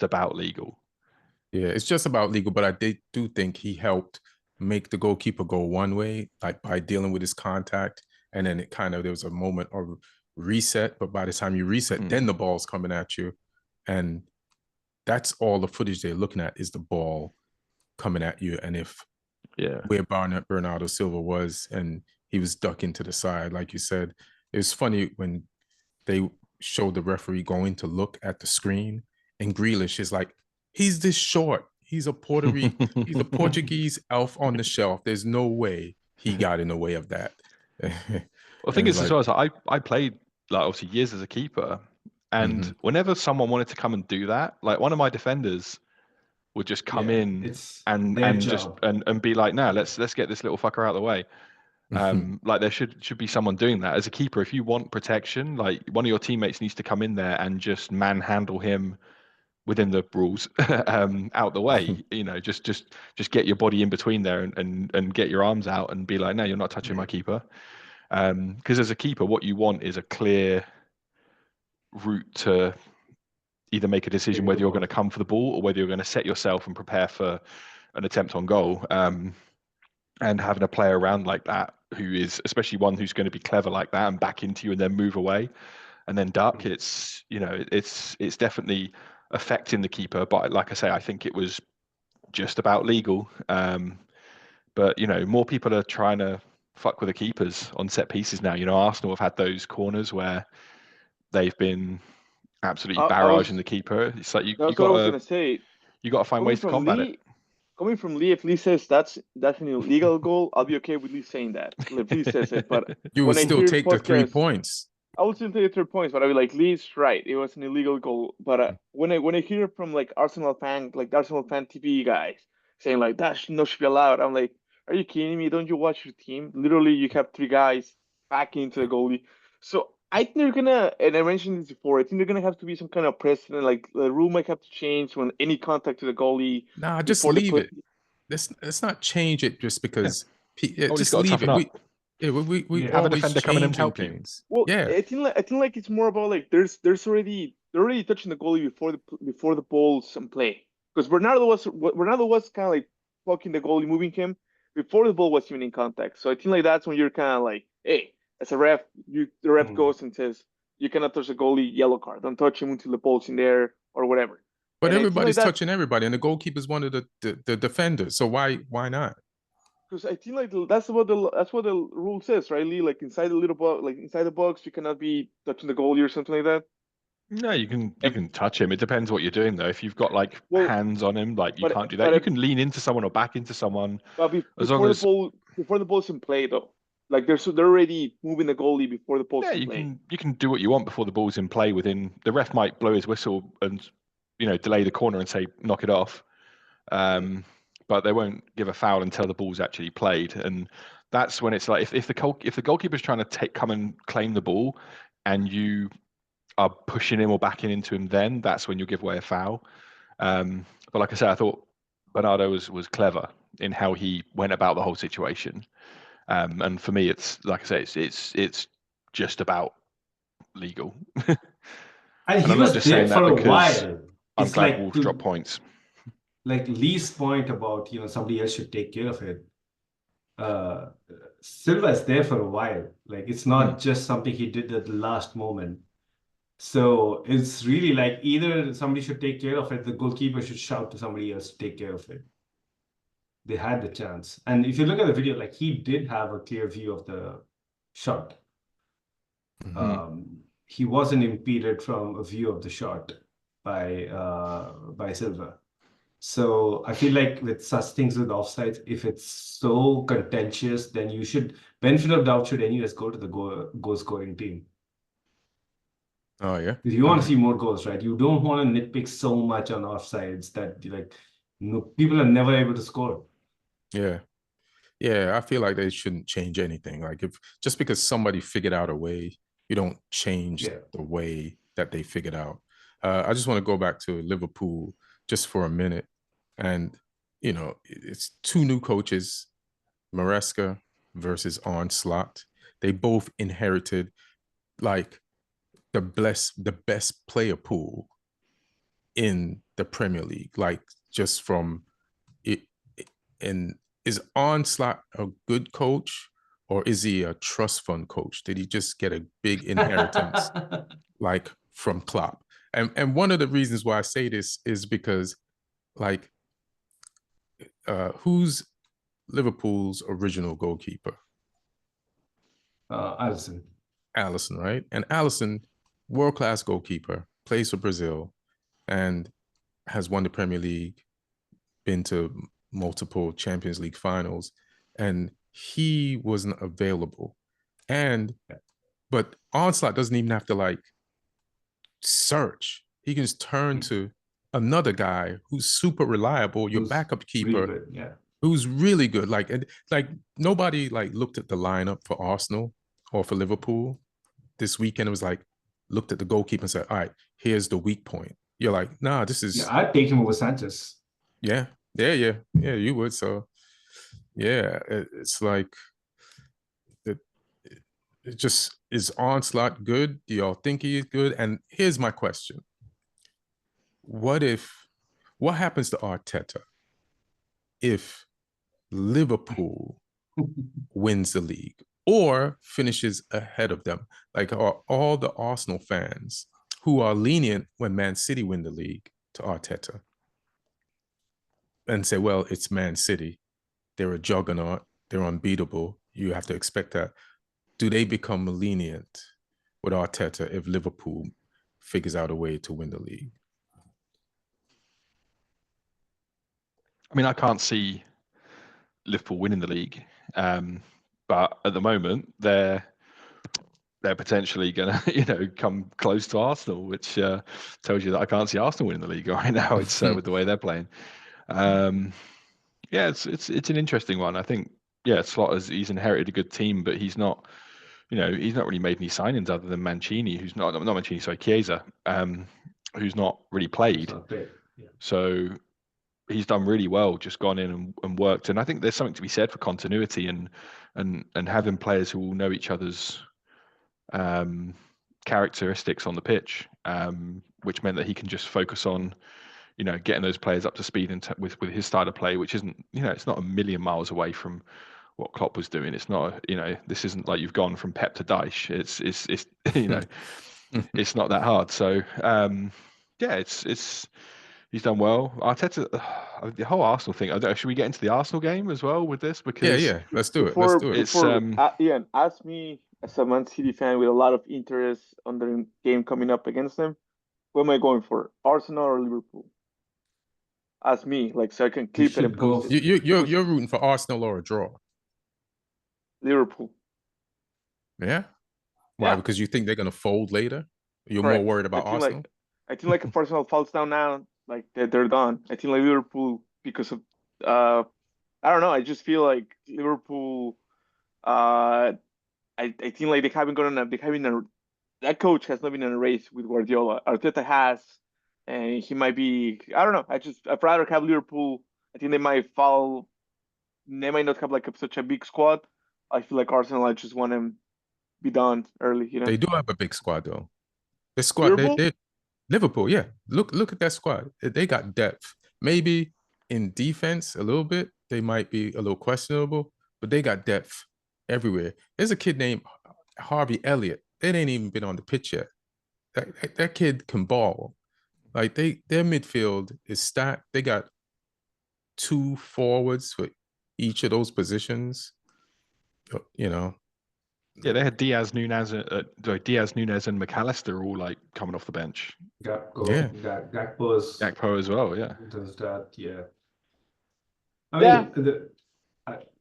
about legal. Yeah, it's just about legal. But I do think he helped make the goalkeeper go one way, like by dealing with his contact, and then there was a moment of reset. But by the time you reset, then the ball's coming at you, and that's all the footage they're looking at is the ball coming at you. And where Bernardo Silva was, and he was ducking to the side, like you said. It was funny when they showed the referee going to look at the screen, and Grealish is like, he's this short. He's a he's a Portuguese elf on the shelf. There's no way he got in the way of that. Well, the thing is, as well, is I played obviously years as a keeper, and whenever someone wanted to come and do that, like one of my defenders would just come in and be like, "No, let's get this little fucker out of the way." Like there should be someone doing that as a keeper. If you want protection, like one of your teammates needs to come in there and just manhandle him within the rules out the way. Just get your body in between there and get your arms out and be like, "No, you're not touching my keeper." Because as a keeper, what you want is a clear route to either make a decision whether you're going to come for the ball or whether you're going to set yourself and prepare for an attempt on goal. And having a player around like that, who is especially one who's going to be clever like that and back into you and then move away and then duck, it's definitely affecting the keeper. But like I say, I think it was just about legal. But more people are trying to fuck with the keepers on set pieces now. Arsenal have had those corners where they've been absolutely barraging the keeper. It's like you got to find ways to combat it. Coming from Lee, if Lee says that's an illegal goal, I'll be okay with Lee saying that. If Lee says it, but you would still take the 3 points. I would still take the 3 points, but I'd be like, Lee's right. It was an illegal goal. But when I hear from Arsenal fan TV guys saying like that should be allowed, I'm like, are you kidding me? Don't you watch your team? Literally, you have 3 guys backing into the goalie. So I think they're gonna, and I mentioned this before, I think they're gonna have to be some kind of precedent. Like the rule might have to change when any contact to the goalie. Nah, just leave it. Let's not change it just because. Just leave it. We have a defender coming and help you. Well, yeah, I think like it's more about like they're already touching the goalie before the ball's in play, because Bernardo was kind of like fucking the goalie, moving him before the ball was even in contact. So I think like that's when you're kind of like, hey, as a ref, the ref goes and says you cannot touch the goalie, yellow card. Don't touch him until the ball's in there or whatever. But everybody's touching everybody, and the goalkeeper's one of the defenders. So why not? because I think like that's what the rule says, right, Lee? Like inside the little box, like inside the box, you cannot be touching the goalie or something like that. No, you can touch him. It depends what you're doing though. If you've got like Well, hands on him, like you but- can't do but that. You if- can lean into someone or back into someone. But As long as before the ball's in play, though, like they're already moving the goalie before the ball's yeah, in you play. can do what you want before the ball's in play. Within the ref might blow his whistle and delay the corner and say knock it off, but they won't give a foul until the ball's actually played. And that's when it's like if the goalkeeper's trying to come and claim the ball, and you are pushing him or backing into him, then that's when you'll give away a foul. But like I said, I thought Bernardo was clever in how he went about the whole situation. And for me, it's like I say, it's just about legal. And he I'm was not just there saying that for a because while. I'm It's glad like Wolves dropped points. Like Lee's point about somebody else should take care of it. Silva is there for a while. Like it's not just something he did at the last moment. So it's really like either somebody should take care of it, the goalkeeper should shout to somebody else to take care of it. They had the chance. And if you look at the video, like he did have a clear view of the shot. He wasn't impeded from a view of the shot by Silva. So I feel like with such things with offsides, if it's so contentious, then you should, benefit of doubt should anyways go to the goal scoring team. Oh yeah. Because you want to see more goals, right? You don't want to nitpick so much on offsides that like people are never able to score. Yeah. Yeah, I feel like they shouldn't change anything. Like if just because somebody figured out a way, you don't change the way that they figured out. I just want to go back to Liverpool just for a minute. And, it's two new coaches, Maresca versus Onslaught. They both inherited like the best player pool in the Premier League, like just from it. And is Onslaught a good coach or is he a trust fund coach? Did he just get a big inheritance like from Klopp? And one of the reasons why I say this is because like who's Liverpool's original goalkeeper? Alisson. Alisson, right? And Alisson, world-class goalkeeper, plays for Brazil and has won the Premier League, been to multiple Champions League finals, and he wasn't available. But Onslaught doesn't even have to like search. He can just turn to another guy who's super reliable, your backup keeper, really good, who's really good. Like nobody like looked at the lineup for Arsenal or for Liverpool this weekend. It was like looked at the goalkeeper and said, "All right, here's the weak point." You're like, "Nah, this is." Yeah, I'd take him over Sanchez. Yeah, you would. So, yeah, it's like it just is Onslaught good? Do y'all think he is good? And here's my question: what happens to Arteta if Liverpool wins the league or finishes ahead of them? Like are all the Arsenal fans who are lenient when Man City win the league to Arteta and say, well, it's Man City. They're a juggernaut. They're unbeatable. You have to expect that. Do they become lenient with Arteta if Liverpool figures out a way to win the league? I mean, I can't see Liverpool winning the league, but at the moment they're potentially going to, come close to Arsenal, which tells you that I can't see Arsenal winning the league right now. It's with the way they're playing. Yeah, it's an interesting one. I think, Slot he's inherited a good team, but he's not, he's not really made any signings other than Mancini, who's not Mancini, sorry, Chiesa, who's not really played. So he's done really well, just gone in and worked. And I think there's something to be said for continuity and having players who will know each other's characteristics on the pitch, which meant that he can just focus on, getting those players up to speed with his style of play, which isn't, it's not a million miles away from what Klopp was doing. It's not, this isn't like you've gone from Pep to Dyche. It's it's not that hard. So it's He's done well. Arteta, the whole Arsenal thing. Should we get into the Arsenal game as well with this? Because Yeah. Let's do it. Let's do it. Ian, ask me as a Man City fan with a lot of interest on the game coming up against them. What am I going for? Arsenal or Liverpool? Ask me, like, so I can clip it and post it. You're rooting for Arsenal or a draw. Liverpool. Yeah. Why? Yeah. Because you think they're gonna fold later? You're Correct. more worried about Arsenal? I think like if Arsenal falls down now, like they're done. I think like Liverpool, because of I don't know. I just feel like Liverpool. I think like that coach has not been in a race with Guardiola. Arteta has, and he might be. I don't know. I'd rather have Liverpool. I think they might fall. They might not have like such a big squad. I feel like Arsenal. I just want them be done early. You know. They do have a big squad though. The squad Liverpool? they Liverpool, yeah. Look at that squad. They got depth. Maybe in defense a little bit, they might be a little questionable, but they got depth everywhere. There's a kid named Harvey Elliott. They ain't even been on the pitch yet. That kid can ball. Like their midfield is stacked. They got 2 forwards for each of those positions. You know. Yeah, they had Diaz, Nunes, and McAllister all like coming off the bench. Gakpo as well. Yeah. Does that? Yeah. I mean,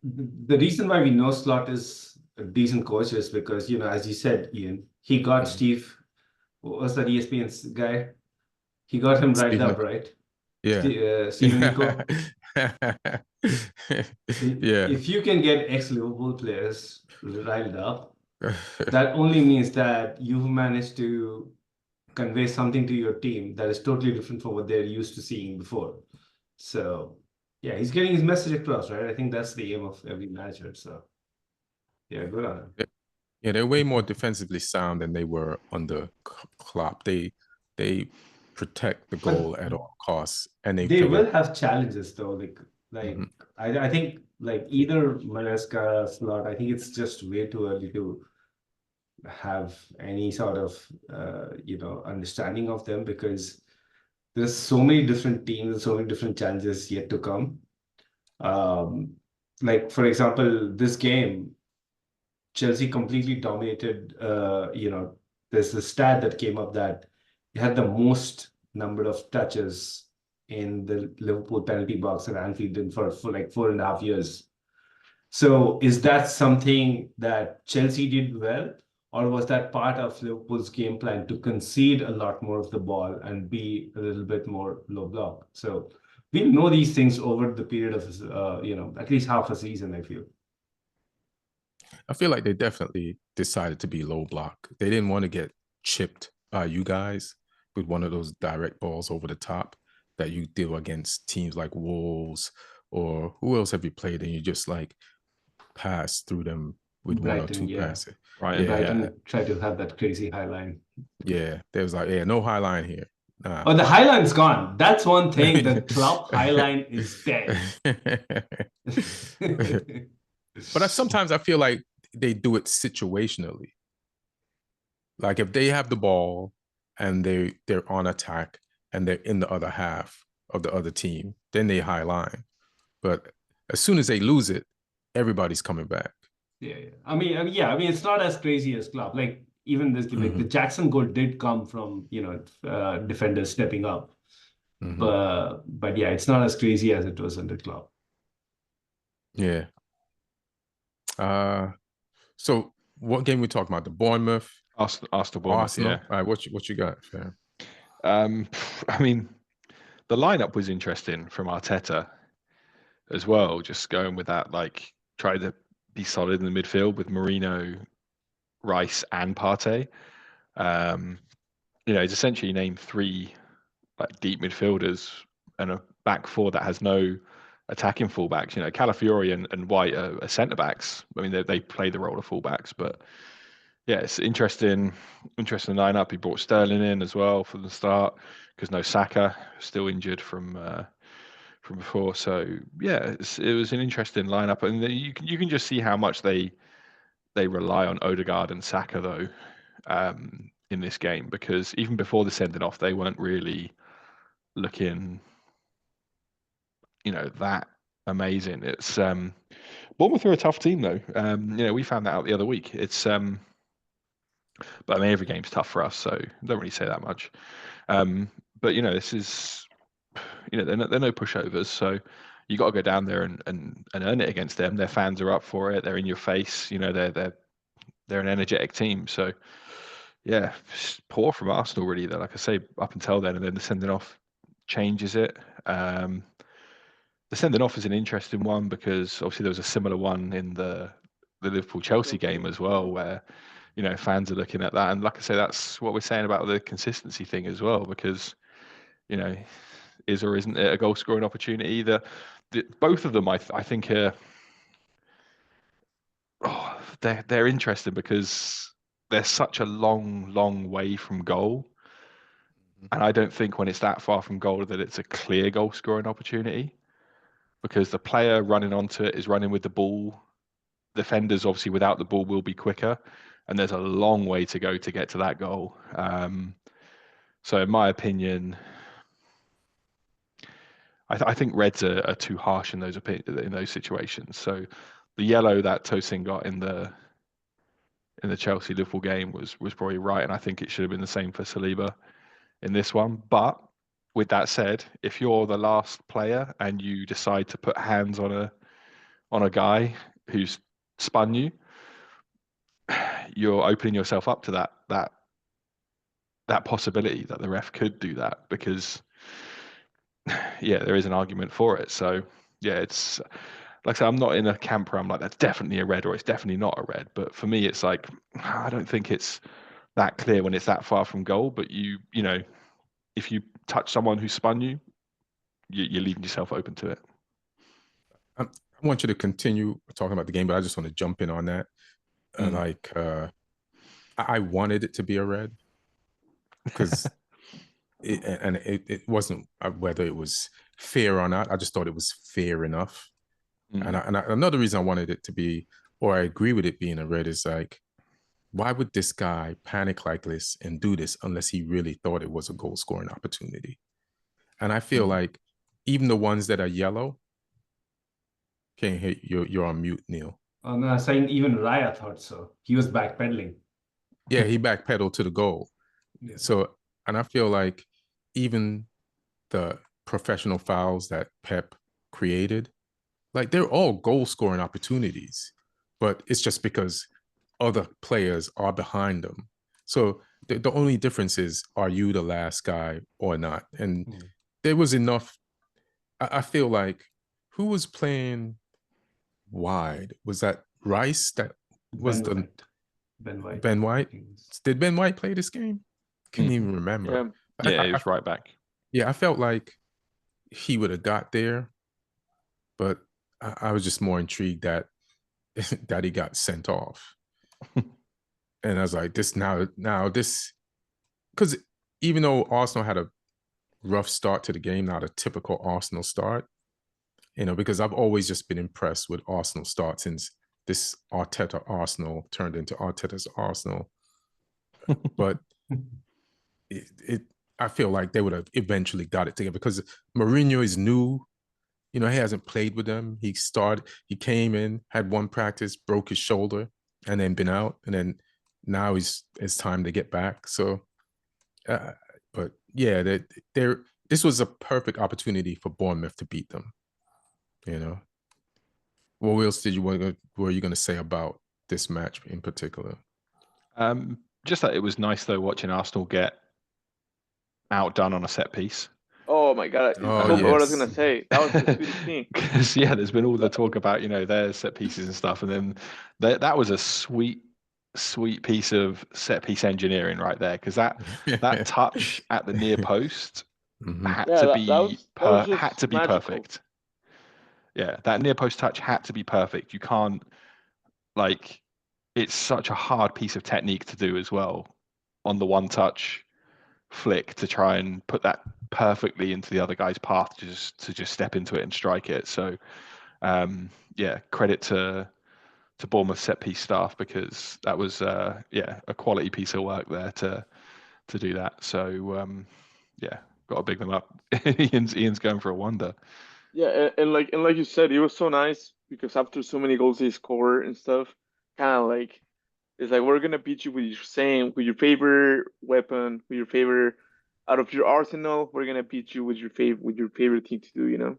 the reason why we know Slot is a decent coach is because, as you said, Ian, he got Steve. What was that ESPN's guy? He got him riled up, right? Yeah. Steven Nico. Yeah. If you can get ex-Liverpool players riled up, that only means that you've managed to convey something to your team that is totally different from what they're used to seeing before. So, yeah, he's getting his message across, right? I think that's the aim of every manager. So, yeah, good on him. Yeah, they're way more defensively sound than they were under Klopp. They protect the goal at all costs, and they will have challenges though. Mm-hmm. I think like either Maresca, Slot. I think it's just way too early to have any sort of understanding of them, because there's so many different teams and so many different challenges yet to come. Like for example, this game, Chelsea completely dominated. There's a stat that came up that it had the most number of touches in the Liverpool penalty box at Anfield for like 4.5 years. So is that something that Chelsea did well, or was that part of Liverpool's game plan to concede a lot more of the ball and be a little bit more low block? So we'll know these things over the period of at least half a season, I feel like they definitely decided to be low block. They didn't want to get chipped by you guys with one of those direct balls over the top that you do against teams like Wolves, or who else have you played and you just like pass through them with Brighton, 1 or 2 passes. Right. Brighton tried to have that crazy high line. Yeah, there was like, no high line here. Nah. Oh, the high line's gone. That's one thing. The club high line is dead. But sometimes I feel like they do it situationally. Like if they have the ball and they're on attack and they're in the other half of the other team, then they high line. But as soon as they lose it, everybody's coming back. Yeah. I mean, it's not as crazy as Klopp. Like even this, like the Jackson goal did come from defenders stepping up, but yeah, it's not as crazy as it was under Klopp. Yeah. So what game we talking about? The Bournemouth, Arsenal. Yeah. All right, what you got, fam? I mean, the lineup was interesting from Arteta as well. Just going with that, like try to be solid in the midfield with Marino, Rice, and Partey. He's essentially named 3 like deep midfielders and a back 4 that has no attacking fullbacks. Calafiori and White are centre backs. I mean, they play the role of fullbacks, but yeah, it's interesting lineup. He brought Sterling in as well for the start because no Saka, still injured from before. So yeah, it was an interesting lineup, and you can just see how much they rely on Odegaard and Saka though in this game, because even before the sending off, they weren't really looking, that amazing. It's Bournemouth are a tough team though. We found that out the other week. It's but I mean every game's tough for us, so don't really say that much. But this is, they're no pushovers, so you got to go down there and earn it against them. Their fans are up for it. They're in your face. They're an energetic team. So yeah, poor from Arsenal really. That, like I say, up until then, and then the sending off changes it. The sending off is an interesting one because obviously there was a similar one in the Liverpool Chelsea game as well, where fans are looking at that, and like I say, that's what we're saying about the consistency thing as well, because is or isn't it a goal scoring opportunity? Both of them, I think, are they're interesting because they're such a long way from goal, and I don't think when it's that far from goal that it's a clear goal scoring opportunity, because the player running onto it is running with the ball. Defenders obviously without the ball will be quicker, and there's a long way to go to get to that goal. So in my opinion, I think reds are too harsh in those situations. So the yellow that Tosin got in the Chelsea Liverpool game was probably right, and I think it should have been the same for Saliba in this one. But with that said, if you're the last player and you decide to put hands on a guy who's spun you, you're opening yourself up to that possibility that the ref could do that, because there is an argument for it. So it's like I said, I'm not in a camp where I'm like, that's definitely a red or it's definitely not a red. But for me, it's like, I don't think it's that clear when it's that far from goal. But if you touch someone who spun you, you're leaving yourself open to it. I want you to continue talking about the game, but I just want to jump in on that. I wanted it to be a red because it wasn't whether it was fair or not. I just thought it was fair enough. And another reason I wanted it to be, or I agree with it being a red, is like, why would this guy panic like this and do this unless he really thought it was a goal scoring opportunity? And I feel like even the ones that are yellow, can't hit, you're on mute, Neil. No, saying even Raya thought so. He was backpedaling. Yeah, he backpedaled to the goal. Yeah. So, and I feel like even the professional fouls that Pep created, like they're all goal scoring opportunities, but it's just because other players are behind them. So the only difference is, are you the last guy or not? And there was enough. I feel like, who was playing wide? Was that Rice? That was Ben White. Ben White. Did Ben White play this game? Can't even remember. Yeah, he was right back. Yeah, I felt like he would have got there, but I was just more intrigued that he got sent off. And I was like, this, because even though Arsenal had a rough start to the game, not a typical Arsenal start, because I've always just been impressed with Arsenal start since this Arteta Arsenal turned into Arteta's Arsenal. But I feel like they would have eventually got it together, because Mourinho is new. He hasn't played with them. He came in, had one practice, broke his shoulder, and then been out. And then now it's time to get back. So, but yeah, this was a perfect opportunity for Bournemouth to beat them. What else were you going to say about this match in particular? Just that it was nice though watching Arsenal get outdone on a set piece. Oh my god! What I was gonna say, that was the sweetest thing. Because there's been all the talk about their set pieces and stuff, and then that was a sweet piece of set piece engineering right there. Because that touch at the near post had to be perfect. Yeah, that near post touch had to be perfect. You can't, it's such a hard piece of technique to do as well on the one touch flick to try and put that perfectly into the other guy's path to just step into it and strike it. So credit to Bournemouth set piece staff, because that was a quality piece of work there to do that. So to big them up. Ian's going for a wonder. Yeah, and like you said, it was so nice because after so many goals they score and stuff, kind of like it's like we're gonna beat you with your favorite weapon, with your favorite out of your arsenal. We're gonna beat you with your favorite thing to do. You know.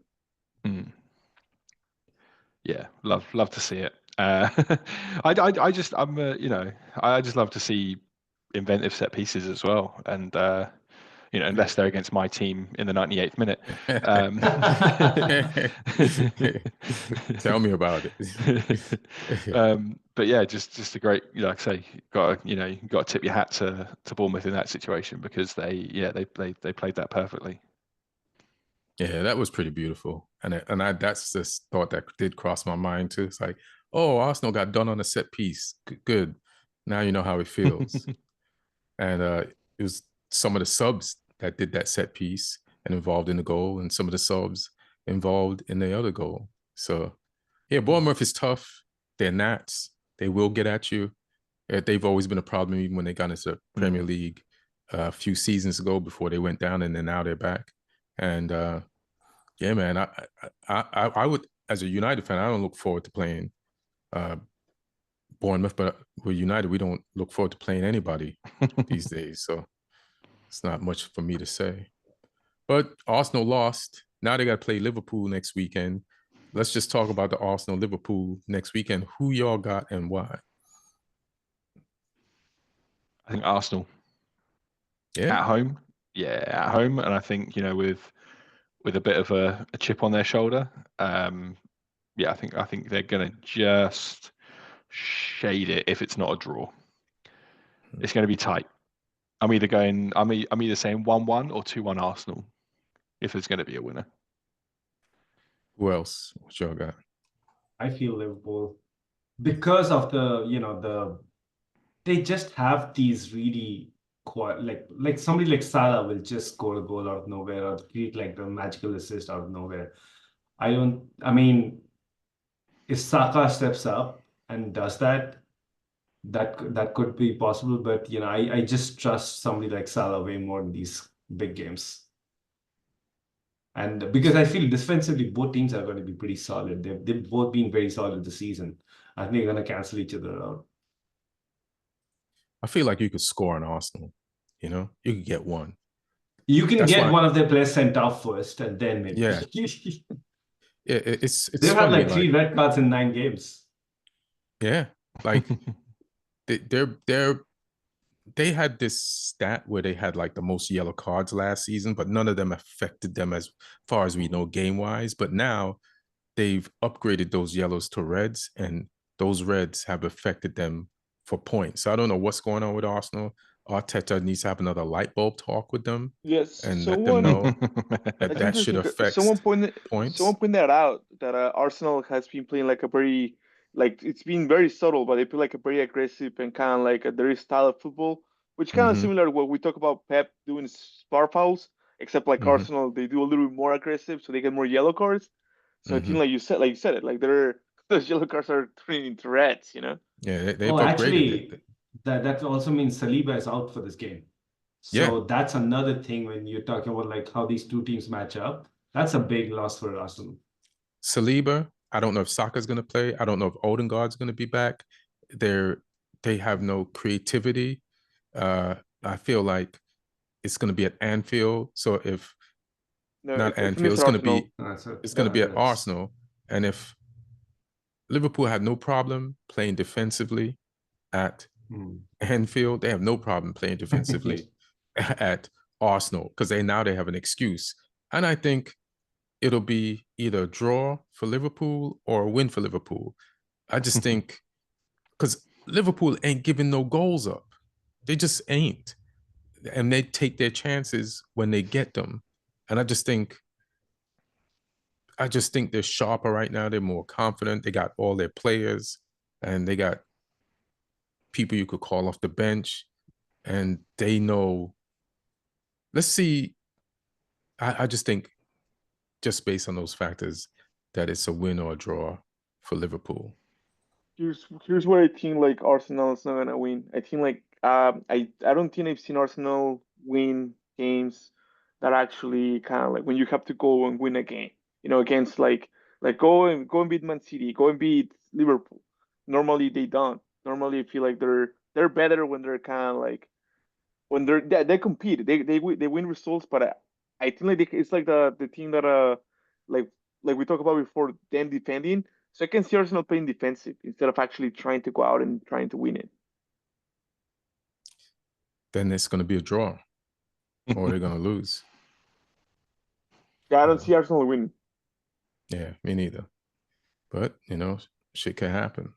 Mm. Yeah, love to see it. I just love to see inventive set pieces as well, and unless they're against my team in the 98th minute. Tell me about it. But yeah, just a great, like I say, you got to tip your hat to Bournemouth in that situation because they played that perfectly. Yeah, that was pretty beautiful, and that's this thought that did cross my mind too. It's like, oh, Arsenal got done on a set piece. Good. Now you know how it feels. And it was some of the subs that did that set piece and involved in the goal, and some of the subs involved in the other goal. So, yeah, Bournemouth is tough. They're gnats. They will get at you. They've always been a problem, even when they got into the Premier League a few seasons ago before they went down, and then now they're back. And yeah, man, I would, as a United fan, I don't look forward to playing Bournemouth, but with United, we don't look forward to playing anybody these days. So it's not much for me to say. But Arsenal lost. Now they got to play Liverpool next weekend. Let's just talk about the Arsenal-Liverpool next weekend. Who y'all got and why? I think Arsenal. Yeah. At home. Yeah, at home. And I think, with a bit of a chip on their shoulder, yeah, I think they're going to just shade it if it's not a draw. It's going to be tight. I'm either saying 1-1 or 2-1 Arsenal if there's going to be a winner. Who else? What y'all got? I feel Liverpool because of they just have these really like somebody like Salah will just score a goal out of nowhere or create like the magical assist out of nowhere. I mean, if Saka steps up and does that could be possible, but I just trust somebody like Salah way more in these big games. And because I feel defensively, both teams are going to be pretty solid. They've both been very solid this season. I think they're going to cancel each other out. I feel like you could score on Arsenal. You could get one. You can get one of their players sent off first, and then maybe. Yeah. It's They've had like 3 red cards in 9 games. Yeah, like they had this stat where they had like the most yellow cards last season, but none of them affected them as far as we know game-wise. But now they've upgraded those yellows to reds, and those reds have affected them for points. So I don't know what's going on with Arsenal. Arteta needs to have another light bulb talk with them. Yes, and let them know that should affect points. Someone pointed that out, that Arsenal has been playing like a very, it's been very subtle, but they play like a very aggressive and kind of like a very style of football, which kind of similar to what we talk about Pep doing spar fouls, except like Arsenal, they do a little bit more aggressive, so they get more yellow cards. So I think like you said it, like those yellow cards are turning into reds, Yeah, they've upgraded actually, it. That also means Saliba is out for this game. So that's another thing when you're talking about like how these two teams match up. That's a big loss for Arsenal. Saliba, I don't know if Saka's going to play. I don't know if Odegaard's going to be back. They have no creativity. I feel like it's going to be at Anfield. So if not Anfield, it's going to be at Arsenal. And if Liverpool had no problem playing defensively at Anfield, they have no problem playing defensively at Arsenal because they have an excuse. And I think it'll be either a draw for Liverpool or a win for Liverpool. I just think because Liverpool ain't giving no goals up. They just ain't. And they take their chances when they get them. And I just think they're sharper right now. They're more confident. They got all their players and they got people you could call off the bench. And they know. Let's see. I just think, just based on those factors, that it's a win or a draw for Liverpool. Here's where I think like Arsenal is not gonna win. I think like I don't think I've seen Arsenal win games that actually kind of like when you have to go and win a game, against like go and beat Man City, go and beat Liverpool. Normally they don't. Normally I feel like they're better when they're kind of like when they compete. They win results, but I think like it's like the team that like we talked about before, them defending. So I can see Arsenal playing defensive instead of actually trying to go out and trying to win it. Then it's going to be a draw, or they're going to lose. Yeah, I don't see Arsenal winning. Yeah, me neither. But shit can happen.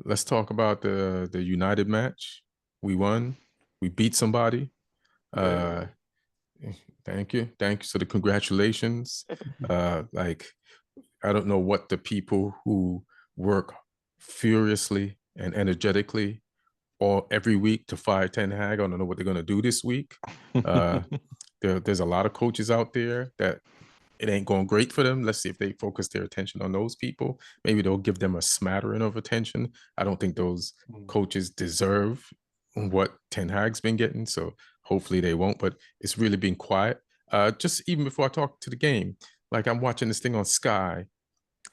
Let's talk about the United match. We won. We beat somebody. Thank you. So the congratulations. Like, I don't know what the people who work furiously and energetically or every week to fire Ten Hag, I don't know what they're going to do this week. There's a lot of coaches out there that it ain't going great for them. Let's see if they focus their attention on those people. Maybe they'll give them a smattering of attention. I don't think those coaches deserve what Ten Hag's been getting, so hopefully they won't. But it's really been quiet. Just even before I talk to the game, like I'm watching this thing on Sky,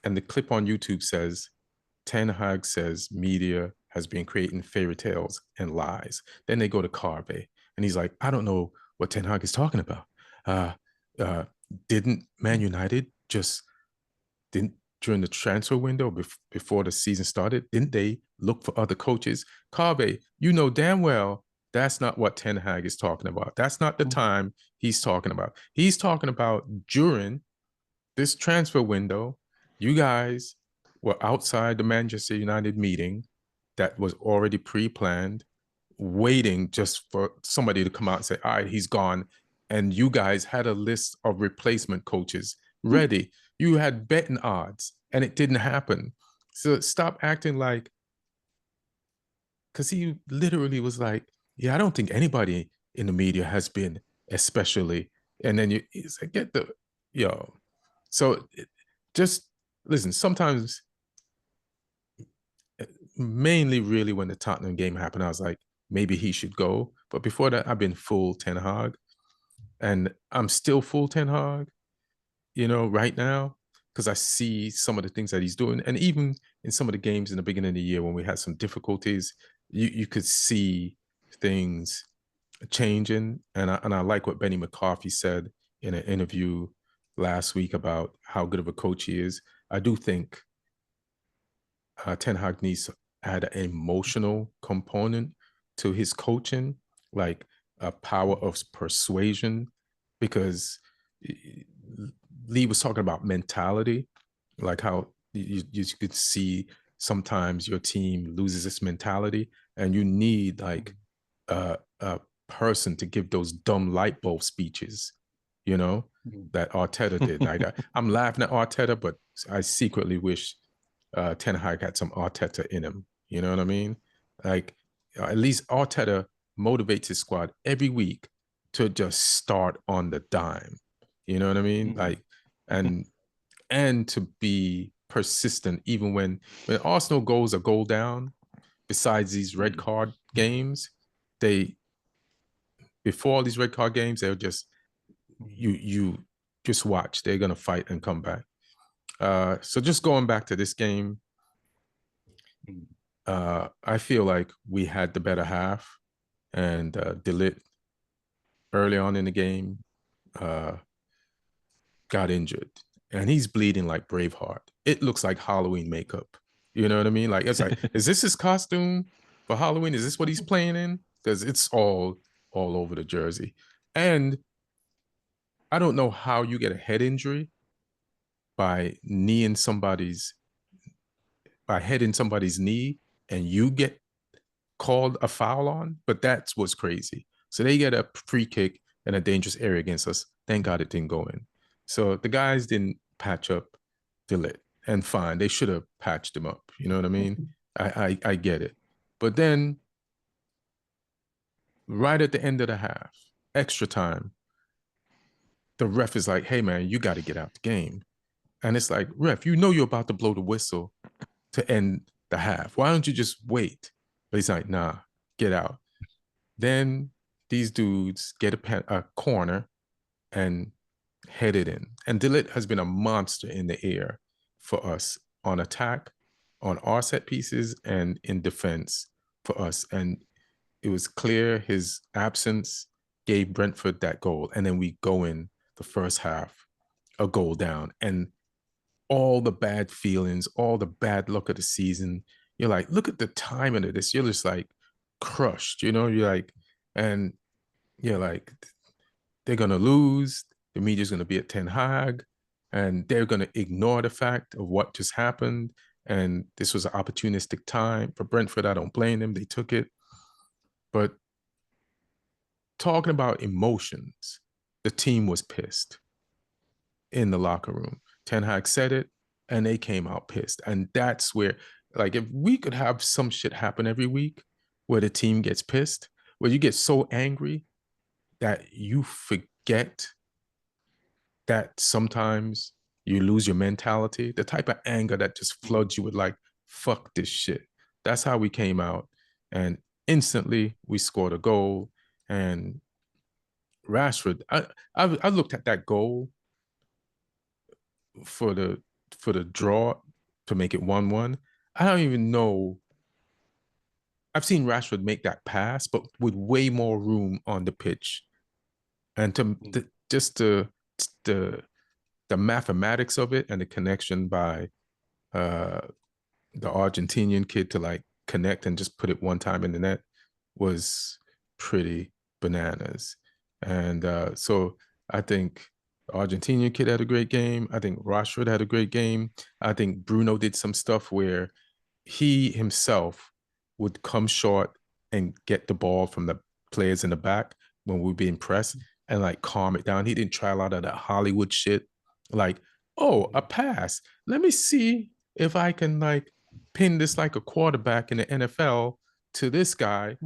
and the clip on YouTube says, Ten Hag says media has been creating fairy tales and lies. Then they go to Carve, and he's like, I don't know what Ten Hag is talking about. Didn't Man United didn't during the transfer window before the season started, didn't they look for other coaches? Carve, you know damn well that's not what Ten Hag is talking about. That's not the time he's talking about. He's talking about during this transfer window, you guys were outside the Manchester United meeting that was already pre-planned, waiting just for somebody to come out and say, all right, he's gone. And you guys had a list of replacement coaches ready. You had betting odds and it didn't happen. So stop acting like, because he literally was like, yeah, I don't think anybody in the media has been especially. And then he's like, get the, So just listen, sometimes, mainly really when the Tottenham game happened, I was like, maybe he should go. But before that, I've been full Ten Hag. And I'm still full Ten Hag, right now, because I see some of the things that he's doing. And even in some of the games in the beginning of the year when we had some difficulties, you could see things changing. And I like what Benny McCarthy said in an interview last week about how good of a coach he is. I do think Ten Hag needs to add an emotional component to his coaching, like a power of persuasion, because Lee was talking about mentality, like how you could see sometimes your team loses its mentality and you need like a person to give those dumb light bulb speeches, that Arteta did. Like I'm laughing at Arteta, but I secretly wish Ten Hag had some Arteta in him. You know what I mean? Like at least Arteta motivates his squad every week to just start on the dime. You know what I mean? Like, and to be persistent even when Arsenal goes a goal down. Besides these red card games, before all these red card games, they'll just you just watch. They're gonna fight and come back. So just going back to this game, I feel like we had the better half, and De Ligt early on in the game got injured, and he's bleeding like Braveheart. It looks like Halloween makeup. You know what I mean? Like it's like, is this his costume for Halloween? Is this what he's playing in? Because it's all over the jersey. And I don't know how you get a head injury by hitting somebody's knee and you get called a foul on, but that's what's crazy. So they get a free kick in a dangerous area against us. Thank God it didn't go in. So the guys didn't patch up De Ligt, and fine, they should have patched him up. You know what I mean? I get it. But then right at the end of the half, extra time, the ref is like, hey man, you got to get out the game. And it's like, ref, you're about to blow the whistle to end the half. Why don't you just wait? But he's like, nah, get out. Then these dudes get a corner and head it in. And De Ligt has been a monster in the air for us on attack, on our set pieces, and in defense for us. And it was clear his absence gave Brentford that goal. And then we go in the first half, a goal down. And all the bad feelings, all the bad luck of the season, you're like, look at the timing of this. You're just like crushed, you know? You're like, and you're like, they're going to lose. The media's going to be at Ten Hag, and they're going to ignore the fact of what just happened. And this was an opportunistic time for Brentford. I don't blame them. They took it. But talking about emotions, the team was pissed in the locker room. Ten Hag said it, and they came out pissed. And that's where, like, if we could have some shit happen every week where the team gets pissed, where you get so angry that you forget that sometimes you lose your mentality, the type of anger that just floods you with like, fuck this shit. That's how we came out. And instantly we scored a goal. And Rashford, I looked at that goal for the draw to make it 1-1. I don't even know. I've seen Rashford make that pass, but with way more room on the pitch. And the mathematics of it and the connection by the Argentinian kid to like connect and just put it one time in the net was pretty bananas. And so I think the Argentinian kid had a great game. I think Rashford had a great game. I think Bruno did some stuff where he himself would come short and get the ball from the players in the back when we're being pressed and like calm it down. He didn't try a lot of that Hollywood shit. Like, oh, a pass. Let me see if I can like pin this like a quarterback in the NFL to this guy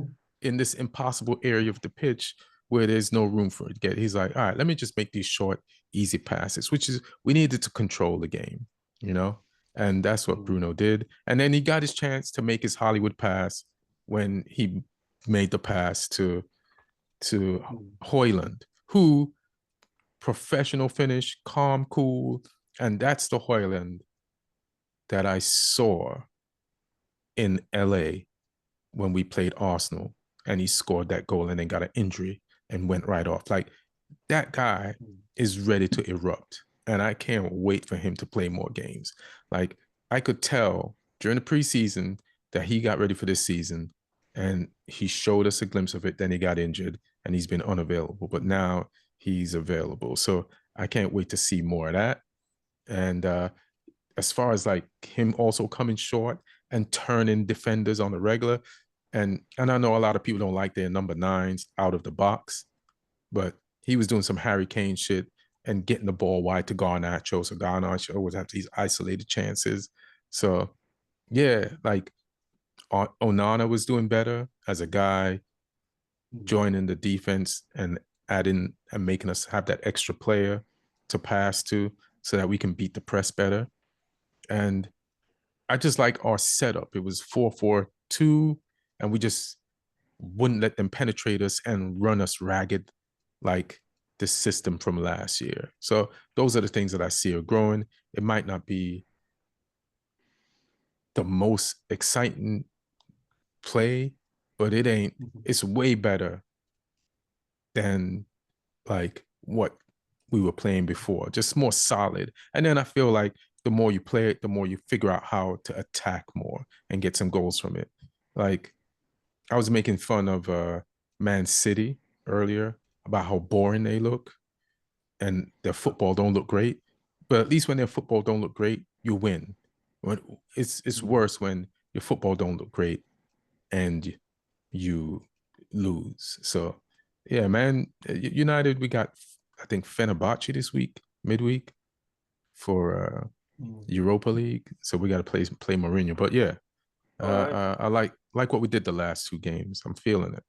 in this impossible area of the pitch where there's no room for it to get. He's like, all right, let me just make these short, easy passes, which is, we needed to control the game, you know? And that's what Bruno did. And then he got his chance to make his Hollywood pass when he made the pass to Højlund, who professional finish, calm, cool. And that's the Højlund that I saw in LA when we played Arsenal and he scored that goal and then got an injury and went right off. Like, that guy is ready to erupt. And I can't wait for him to play more games. Like, I could tell during the preseason that he got ready for this season and he showed us a glimpse of it. Then he got injured and he's been unavailable, but now he's available. So I can't wait to see more of that. And as far as like him also coming short and turning defenders on the regular, and I know a lot of people don't like their number 9s out of the box, but he was doing some Harry Kane shit and getting the ball wide to Garnacho. So Garnacho would have these isolated chances. So yeah, like Onana was doing better as a guy, joining the defense and adding and making us have that extra player to pass to so that we can beat the press better. And I just like our setup. It was 4-4-2, and we just wouldn't let them penetrate us and run us ragged like the system from last year. So those are the things that I see are growing. It might not be the most exciting play, but it ain't, it's way better than like what we were playing before, just more solid. And then I feel like the more you play it, the more you figure out how to attack more and get some goals from it. Like, I was making fun of Man City earlier about how boring they look and their football don't look great. But at least when their football don't look great, you win. It's worse when your football don't look great and you lose. So yeah, man, United, we got, I think, Fenerbahce this week, midweek, for Europa League. So we got to play Mourinho. But yeah, I like what we did the last 2 games. I'm feeling it.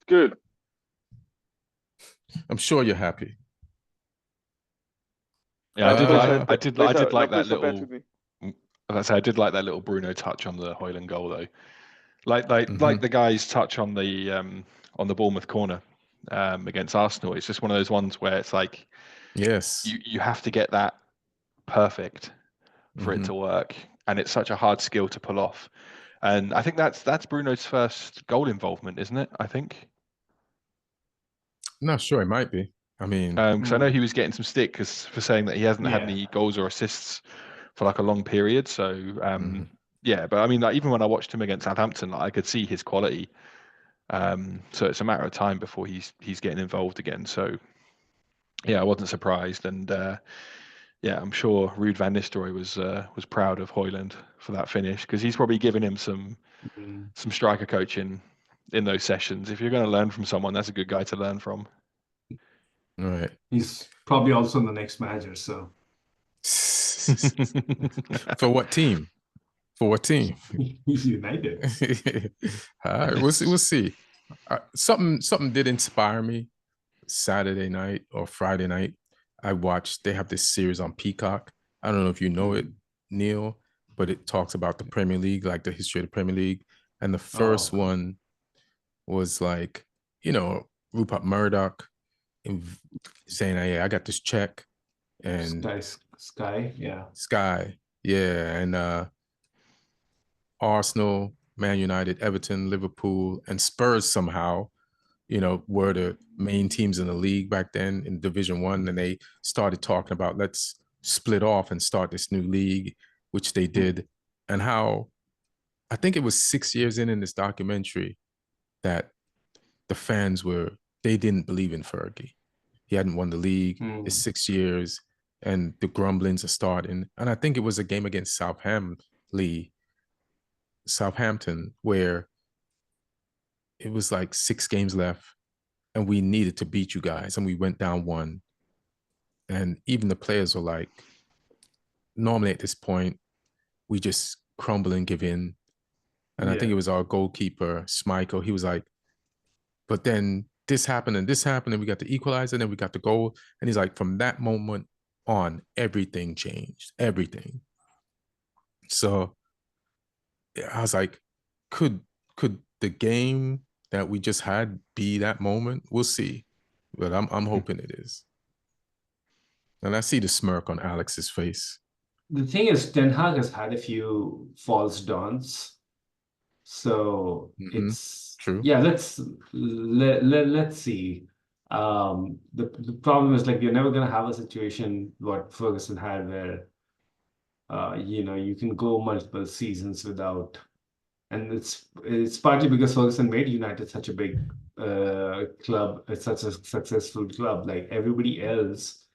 Good. I'm sure you're happy. Yeah, I did like that little. I did like that little Bruno touch on the Højlund goal though. Like the guys touch on the Bournemouth corner against Arsenal. It's just one of those ones where it's like, yes, you have to get that perfect for it to work, and it's such a hard skill to pull off. And I think that's Bruno's first goal involvement, isn't it? I think. Not sure, it might be. I mean, because I know he was getting some stick for saying that he hasn't had any goals or assists for like a long period. So yeah, but I mean, like, even when I watched him against Southampton, like, I could see his quality. So it's a matter of time before he's getting involved again. So yeah, I wasn't surprised, and yeah, I'm sure Ruud van Nistelrooy was proud of Højlund for that finish, because he's probably given him some striker coaching in those sessions. If you're going to learn from someone, that's a good guy to learn from. all right. He's probably also the next manager. So for what team? For what team? He's United. All right, we'll see. We'll see. Something did inspire me. Saturday night or Friday night, I watched. They have this series on Peacock. I don't know if you know it, Neil, but it talks about the Premier League, like the history of the Premier League. And the first one was like, Rupert Murdoch saying, "Hey, I got this check," and Sky, yeah, and Arsenal, Man United, Everton, Liverpool, and Spurs somehow, were the main teams in the league back then in Division 1, and they started talking about, let's split off and start this new league, which they did, and how I think it was 6 years in this documentary that the fans they didn't believe in Fergie. He hadn't won the league. It's 6 years, and the grumblings are starting. And I think it was a game against Southampton, where it was like 6 games left, and we needed to beat you guys, and we went down 1. And even the players were like, normally at this point, we just crumble and give in. And I think it was our goalkeeper, Schmeichel. He was like, but then this happened, and we got the equalizer, and then we got the goal. And he's like, from that moment on, everything changed, everything. So I was like, could the game that we just had be that moment? We'll see, but I'm hoping it is. And I see the smirk on Alex's face. The thing is, Ten Hag has had a few false dawns, so it's true. Yeah, let's see. The problem is, like, you're never gonna have a situation what Ferguson had, where you can go multiple seasons without. And it's partly because Ferguson made United such a big club. It's such a successful club. Like, everybody else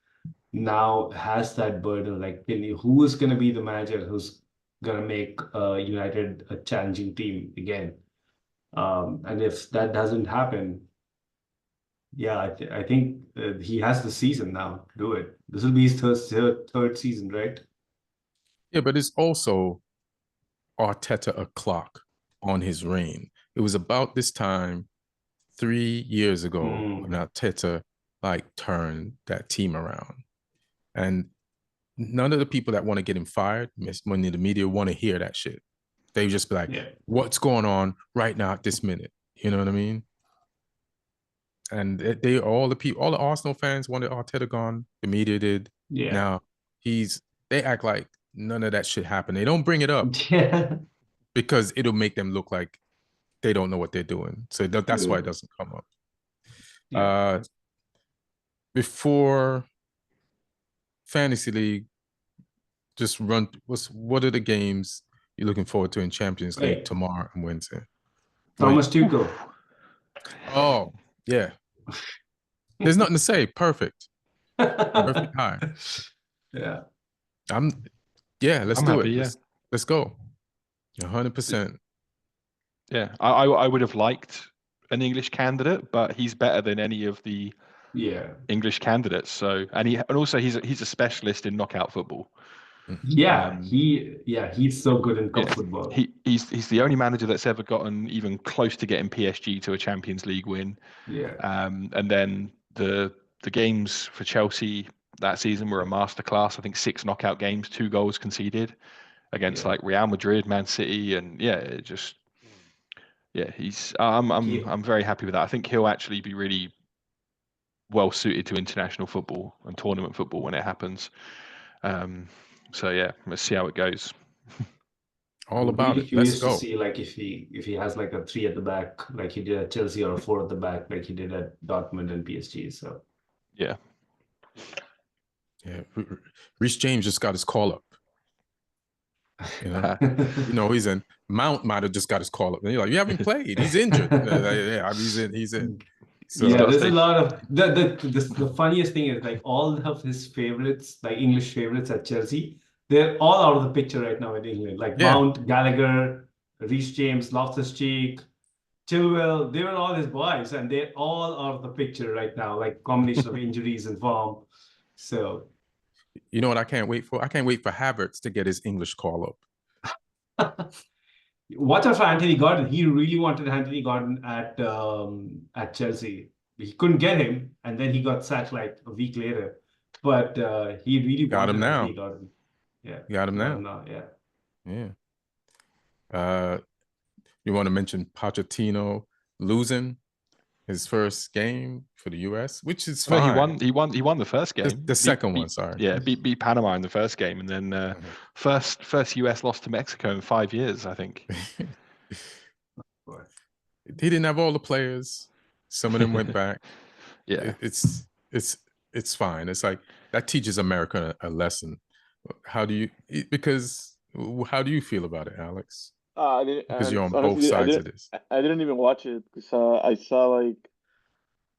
now has that burden. Like, who is going to be the manager who's going to make United a challenging team again? And if that doesn't happen, I think he has the season now to do it. This will be his third season, right? Yeah, but it's also Arteta a clock on his reign. It was about this time 3 years ago when Arteta turned that team around. And none of the people that want to get him fired, when the media want to hear that shit. They just be like, what's going on right now at this minute? You know what I mean? And all the Arsenal fans wanted Arteta gone. The media did. Yeah. Now they act like none of that shit happened. They don't bring it up. Yeah. Because it'll make them look like they don't know what they're doing. So that's why it doesn't come up. Yeah. Before Fantasy League, just what are the games you're looking forward to in Champions League tomorrow and Wednesday? Thomas Tuchel. Oh, yeah. There's nothing to say. Perfect. Perfect high. Yeah. Let's do it. Yeah. Let's go. 100%. Yeah, I would have liked an English candidate, but he's better than any of the English candidates. So, and also he's a specialist in knockout football. Yeah, he's so good in cup football. He's the only manager that's ever gotten even close to getting PSG to a Champions League win. Yeah. And then the games for Chelsea that season were a masterclass. I think 6 knockout games, 2 goals conceded against like Real Madrid, Man City, and it just Yeah, I'm very happy with that. I think he'll actually be really well suited to international football and tournament football when it happens. So yeah, let's see how it goes. All I'm about really it. Let's curious go. to see like if he has like a 3 at the back like he did at Chelsea, or a 4 at the back like he did at Dortmund and PSG. So yeah. Reece James just got his call up. He's in. Mount might have just got his call up. And you're like, you haven't played. He's injured. Yeah, he's in. He's in. So yeah, there's a lot of the funniest thing is like all of his favorites, like English favorites at Chelsea, they're all out of the picture right now in England. Like Mount, Gallagher, Reece James, Loftus-Cheek, Chilwell, they were all his boys, and they're all out of the picture right now, like combination of injuries and form. So you know what I can't wait for? I can't wait for Havertz to get his English call up. Watch out for Anthony Gordon. He really wanted Anthony Gordon at Chelsea. He couldn't get him, and then he got sacked like a week later. But he really got him now. Anthony Gordon. Yeah, got him now. Yeah. You want to mention Pochettino losing his first game for the US, which is fine. Well, he won the first game. The second one, sorry. Yeah, beat Panama in the first game, and then first US loss to Mexico in 5 years, I think. He didn't have all the players. Some of them went back. Yeah, it's fine. It's like that teaches America a lesson. How do you feel about it, Alex? Because you're on both sides of this. I didn't even watch it because I saw like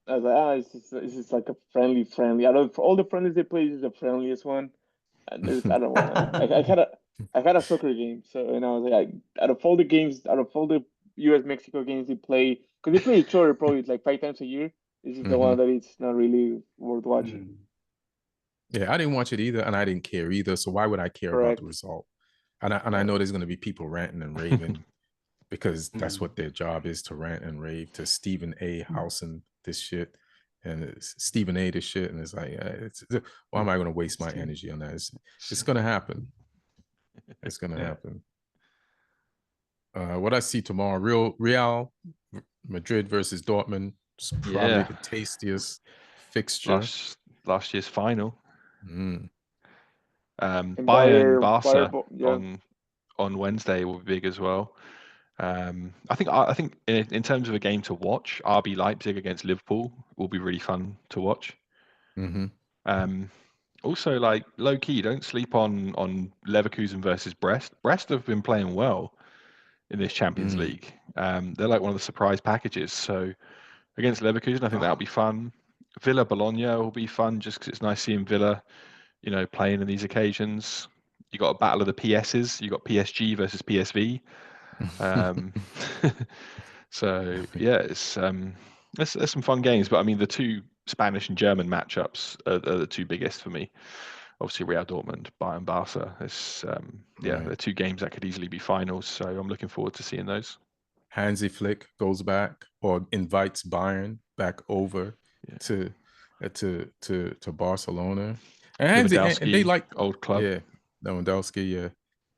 I was like, it's just like a friendly. I don't, for all the friendlies they play, this is the friendliest one. And I don't want to. I had a soccer game, so I was like, out of all the U.S. Mexico games they play, because they play each other probably like 5 times a year. This is the one that it's not really worth watching. Yeah, I didn't watch it either, and I didn't care either. So why would I care about the result? And I know there's going to be people ranting and raving because that's what their job is, to rant and rave, to Stephen A. Hudson this shit, and it's Stephen A. this shit, and it's like, why am I going to waste my energy on that? It's going to happen. It's going to happen. What I see tomorrow, Real Madrid versus Dortmund, is probably the tastiest fixture. Last year's final. Bayern, Barca on Wednesday will be big as well. I think in terms of a game to watch, RB Leipzig against Liverpool will be really fun to watch. Also, like low key, don't sleep on Leverkusen versus Brest. Brest have been playing well in this Champions League. They're like one of the surprise packages. So against Leverkusen, I think that'll be fun. Villa Bologna will be fun just because it's nice seeing Villa, playing in these occasions. You got a battle of the PSs. You got PSG versus PSV. So yeah, it's there's some fun games, but I mean the two Spanish and German matchups are the two biggest for me. Obviously Real Dortmund, Bayern Barca. It's they're two games that could easily be finals. So I'm looking forward to seeing those. Hansi Flick goes back or invites Bayern back over to Barcelona. And they like old club. Yeah, Lewandowski, yeah.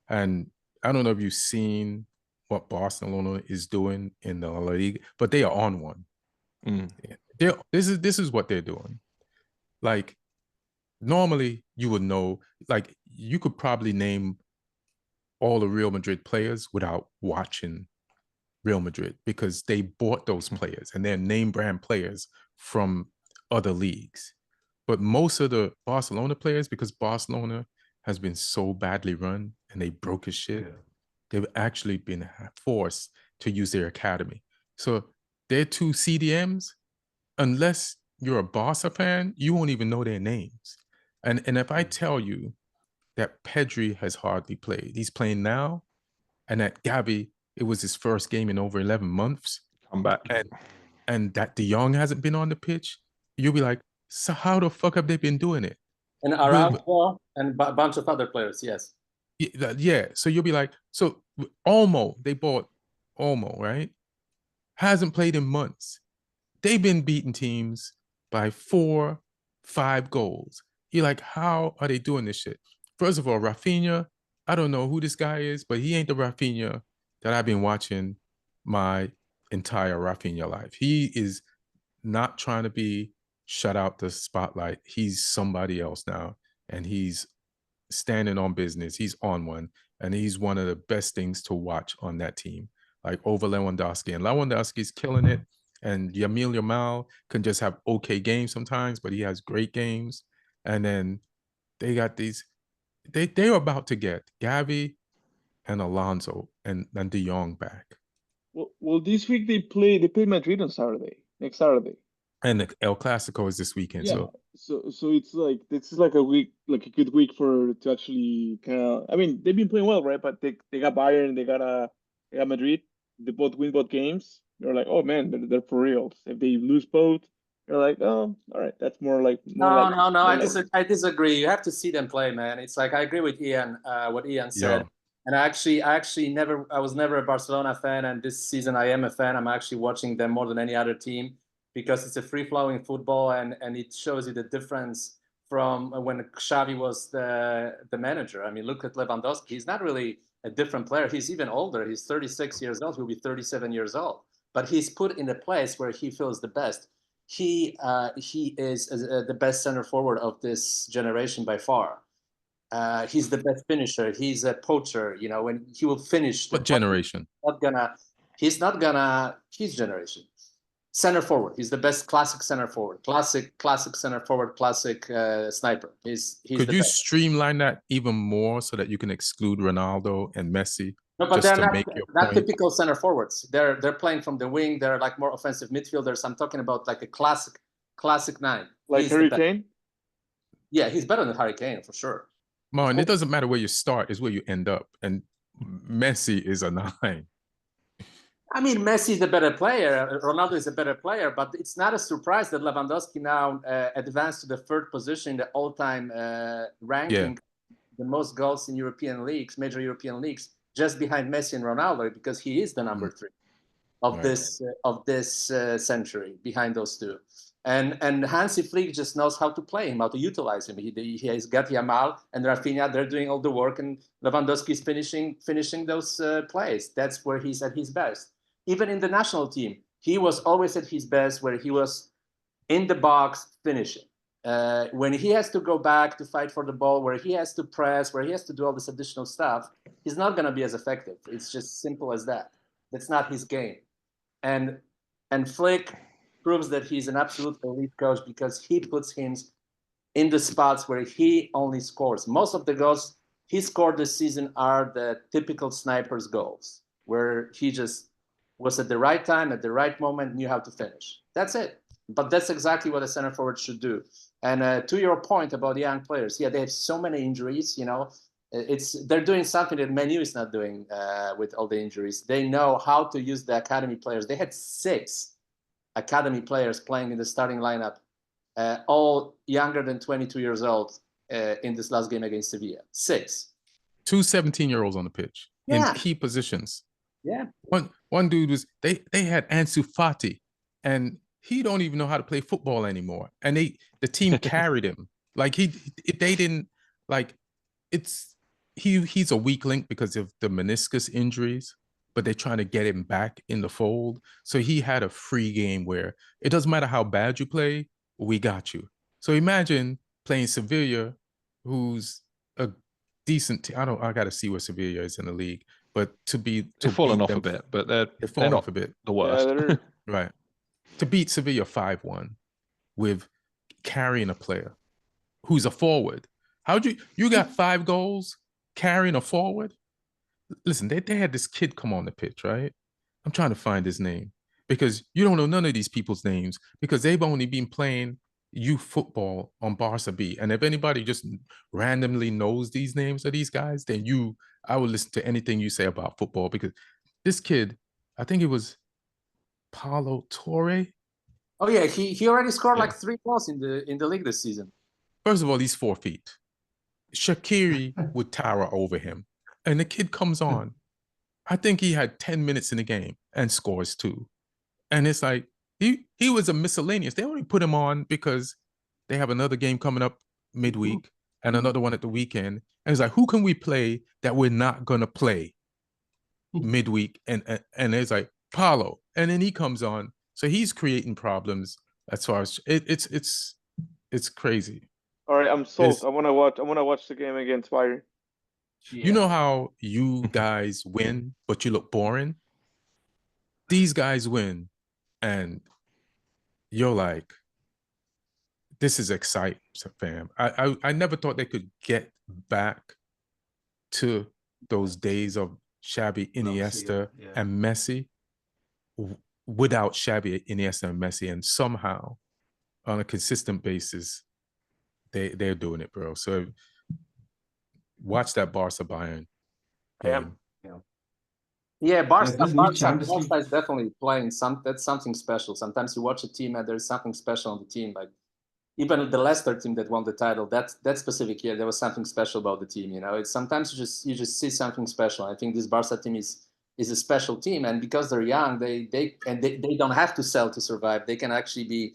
And I don't know if you've seen what Barcelona is doing in the La Liga, but they are on one. This is what they're doing. Like normally you would know, like you could probably name all the Real Madrid players without watching Real Madrid because they bought those players and they're name brand players from other leagues. But most of the Barcelona players, because Barcelona has been so badly run and they broke his shit, they've actually been forced to use their academy. So their two CDMs, unless you're a Barca fan, you won't even know their names. And if I tell you that Pedri has hardly played, he's playing now, and that Gavi, it was his first game in over 11 months. Come back. And that De Jong hasn't been on the pitch, you'll be like, so how the fuck have they been doing it? And Araujo and a bunch of other players, yes. Yeah. So you'll be like, so Olmo, they bought Olmo, right? Hasn't played in months. They've been beating teams by 4-5 goals. You're like, how are they doing this shit? First of all, Rafinha, I don't know who this guy is, but he ain't the Rafinha that I've been watching my entire Rafinha life. He is not trying to be shut out the spotlight. He's somebody else now, and he's standing on business. He's on one, and he's one of the best things to watch on that team, like over Lewandowski. And Lewandowski's killing it, and Yamil Yamal can just have okay games sometimes, but he has great games. And then they got these, they're about to get Gavi and Alonso and De Jong back. Well, this week they play Madrid on Saturday, next Saturday. And the El Clasico is this weekend. Yeah. So it's like this is like a week, like a good week to actually kind of. I mean, they've been playing well, right? But they got Bayern, they got Madrid. They both win both games. You're like, oh man, they're for real. If they lose both, you're like, oh, all right, that's more like. No. I disagree. You have to see them play, man. It's like I agree with Ian. What Ian said. Yo. And I was never a Barcelona fan, and this season I am a fan. I'm actually watching them more than any other team because it's a free-flowing football, and it shows you the difference from when Xavi was the manager. I mean, look at Lewandowski. He's not really a different player. He's even older. He's 36 years old. He'll be 37 years old. But he's put in a place where he feels the best. He is the best center forward of this generation by far. He's the best finisher. He's a poacher, you know, when he will finish. What generation? He's generation. Center forward. He's the best classic center forward. Classic center forward, classic sniper. He's Could you best. Streamline that even more so that you can exclude Ronaldo and Messi? No, but they're not typical center forwards. They're playing from the wing. They're like more offensive midfielders. I'm talking about like a classic nine. Like Harry Kane? Yeah, he's better than Harry Kane for sure. Martin, it doesn't matter where you start, it's where you end up. And Messi is a 9. I mean, Messi is a better player. Ronaldo is a better player, but it's not a surprise that Lewandowski now advanced to the 3rd position in the all-time ranking, the most goals in European leagues, major European leagues, just behind Messi and Ronaldo, because he is the number 3 of this century, behind those two. And Hansi Flick just knows how to play him, how to utilize him. He has got Yamal and Rafinha. They're doing all the work, and Lewandowski is finishing those plays. That's where he's at his best. Even in the national team, he was always at his best, where he was in the box finishing. When he has to go back to fight for the ball, where he has to press, where he has to do all this additional stuff, he's not going to be as effective. It's just simple as that. That's not his game. And Flick proves that he's an absolute elite coach because he puts him in the spots where he only scores. Most of the goals he scored this season are the typical sniper's goals, where he just was at the right time, at the right moment, knew how to finish. That's it. But that's exactly what a center forward should do. And to your point about the young players, yeah, they have so many injuries, you know. They're doing something that Man U is not doing with all the injuries. They know how to use the academy players. They had 6 academy players playing in the starting lineup, all younger than 22 years old in this last game against Sevilla. 6. 2 17-year-olds on the pitch in key positions. Yeah. One dude was, they had Ansu Fati, and he don't even know how to play football anymore. And the team carried him. Like he's a weak link because of the meniscus injuries, but they're trying to get him back in the fold. So he had a free game where it doesn't matter how bad you play, we got you. So imagine playing Sevilla, who's a decent I got to see where Sevilla is in the league, but they've fallen off a bit, but they're fallen off a bit. The worst. Yeah, right. To beat Sevilla 5-1 with carrying a player who's a forward. You got 5 goals carrying a forward? Listen, they had this kid come on the pitch, right? I'm trying to find his name because you don't know none of these people's names because they've only been playing youth football on Barca B. And if anybody just randomly knows these names of these guys, then I would listen to anything you say about football, because this kid, I think it was Paulo Torre. Oh yeah, he already scored like 3 goals in the league this season. First of all, he's 4 feet. Shaqiri would tower over him. And the kid comes on. I think he had 10 minutes in the game and scores 2. And it's like, he was a miscellaneous. They only put him on because they have another game coming up midweek and another one at the weekend. And it's like, who can we play that we're not going to play midweek? And it's like, Paulo, and then he comes on, so he's creating problems as far as it's crazy. All right, I'm sold. I want to watch the game against Bayern. Yeah. You know how you guys win, but you look boring? These guys win, and you're like, this is exciting, fam. I never thought they could get back to those days of Xavi, Iniesta, and Messi without Xavi, Iniesta, and Messi, and somehow on a consistent basis, they're doing it, bro. So watch that Barca Bayern game. Yeah, Barca is definitely playing that's something special. Sometimes you watch a team and there's something special on the team. Like even the Leicester team that won the title, that specific year, there was something special about the team. You know, it's sometimes you just see something special. I think this Barca team is a special team, and because they're young, they don't have to sell to survive. They can actually be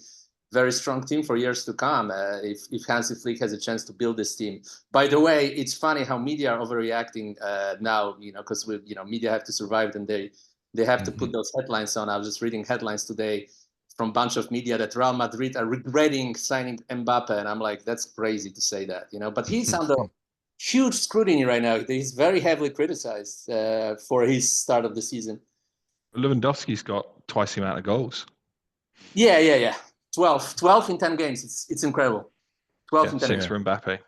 very strong team for years to come if Hansi Flick has a chance to build this team. By the way, it's funny how media are overreacting now, you know, because media have to survive, and they have to put those headlines on. I was just reading headlines today from a bunch of media that Real Madrid are regretting signing Mbappe, and I'm like, that's crazy to say that, you know. But he's under huge scrutiny right now. He's very heavily criticized for his start of the season. Lewandowski's got twice the amount of goals. Yeah. 12 in 10 games. It's incredible. 12 in 10 games. 6 for Mbappe.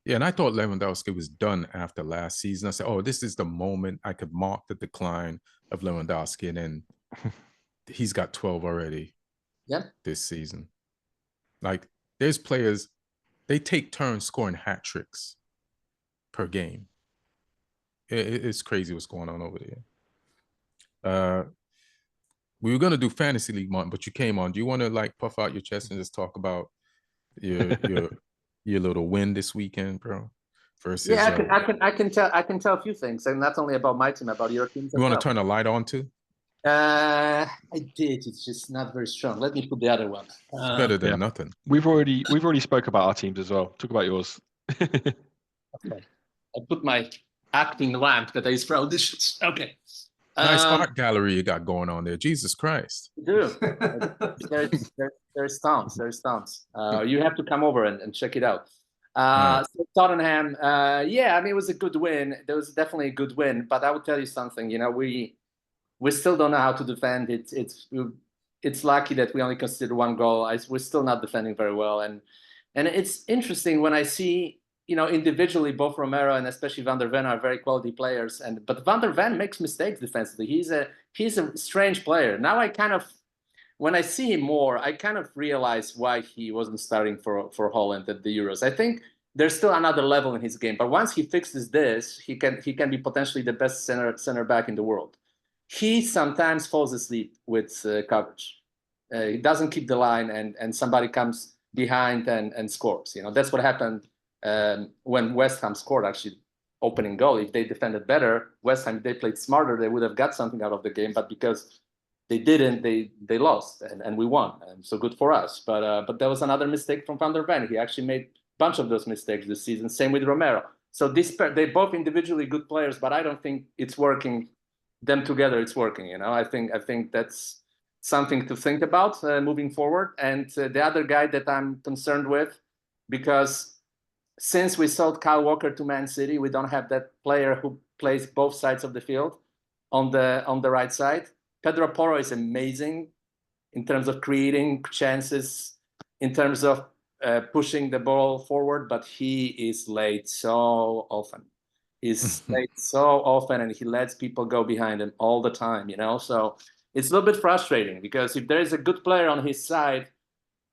Yeah, and I thought Lewandowski was done after last season. I said, oh, this is the moment I could mark the decline of Lewandowski, and then he's got 12 already this season. Like, there's players, they take turns scoring hat tricks per game. It's crazy what's going on over there. We were going to do Fantasy League, Martin, but you came on. Do you want to like puff out your chest and just talk about your little win this weekend, bro? Versus, I can tell a few things, and not only about my team, about your team. You want to turn the light on too? I did. It's just not very strong. Let me put the other one. It's better than nothing. We've already spoke about our teams as well. Talk about yours. Okay. I put my acting lamp that is for auditions. Okay. Nice art gallery you got going on there. Jesus Christ. You do. There's tons. You have to come over and check it out. So Tottenham, I mean, it was a good win. There was definitely a good win, but I would tell you something, you know, we still don't know how to defend it. It's lucky that we only conceded 1 goal. We're still not defending very well. And it's interesting when I see, you know, individually, both Romero and especially Van der Ven are very quality players. But Van der Ven makes mistakes defensively. He's a strange player. Now when I see him more, I kind of realize why he wasn't starting for Holland at the Euros. I think there's still another level in his game. But once he fixes this, he can be potentially the best center back in the world. He sometimes falls asleep with coverage. He doesn't keep the line, and somebody comes behind and scores. You know, that's what happened when West Ham scored, actually, opening goal. If they defended better, West Ham, if they played smarter, they would have got something out of the game. But because they didn't, they lost, and we won. And so good for us. But there was another mistake from Van der Ven. He actually made a bunch of those mistakes this season. Same with Romero. So they both individually good players, but I don't think it's working. Them together, it's working. You know, I think that's something to think about moving forward. And the other guy that I'm concerned with, because since we sold Kyle Walker to Man City, we don't have that player who plays both sides of the field on the right side. Pedro Porro is amazing in terms of creating chances, in terms of pushing the ball forward, but he is late so often. He's late so often, and he lets people go behind him all the time, you know? So it's a little bit frustrating, because if there is a good player on his side,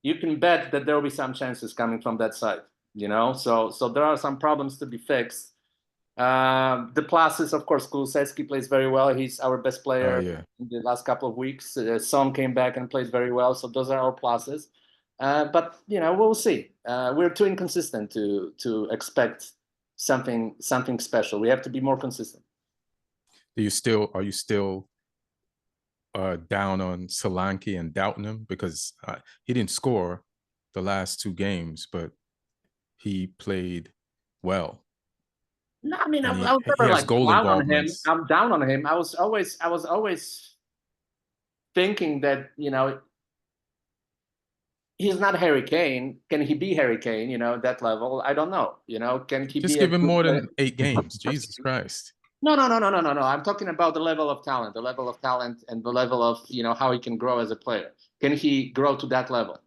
you can bet that there will be some chances coming from that side, you know? So there are some problems to be fixed. The pluses, of course, Kulusevski plays very well. He's our best player in the last couple of weeks. Son came back and played very well. So those are our pluses. But, you know, we'll see. We're too inconsistent to expect something special. We have to be more consistent. Are you still down on Solanke and doubting him? Because he didn't score the last 2 games, but he played well. No, I mean, I And was he never has like goal down on him. involvements. I'm down on him. I was always thinking that, he's not Harry Kane. Can he be Harry Kane, that level? I don't know. Can he Just be a give him good more player? than 8 games. Jesus Christ. No. I'm talking about the level of talent, and the level of, how he can grow as a player. Can he grow to that level?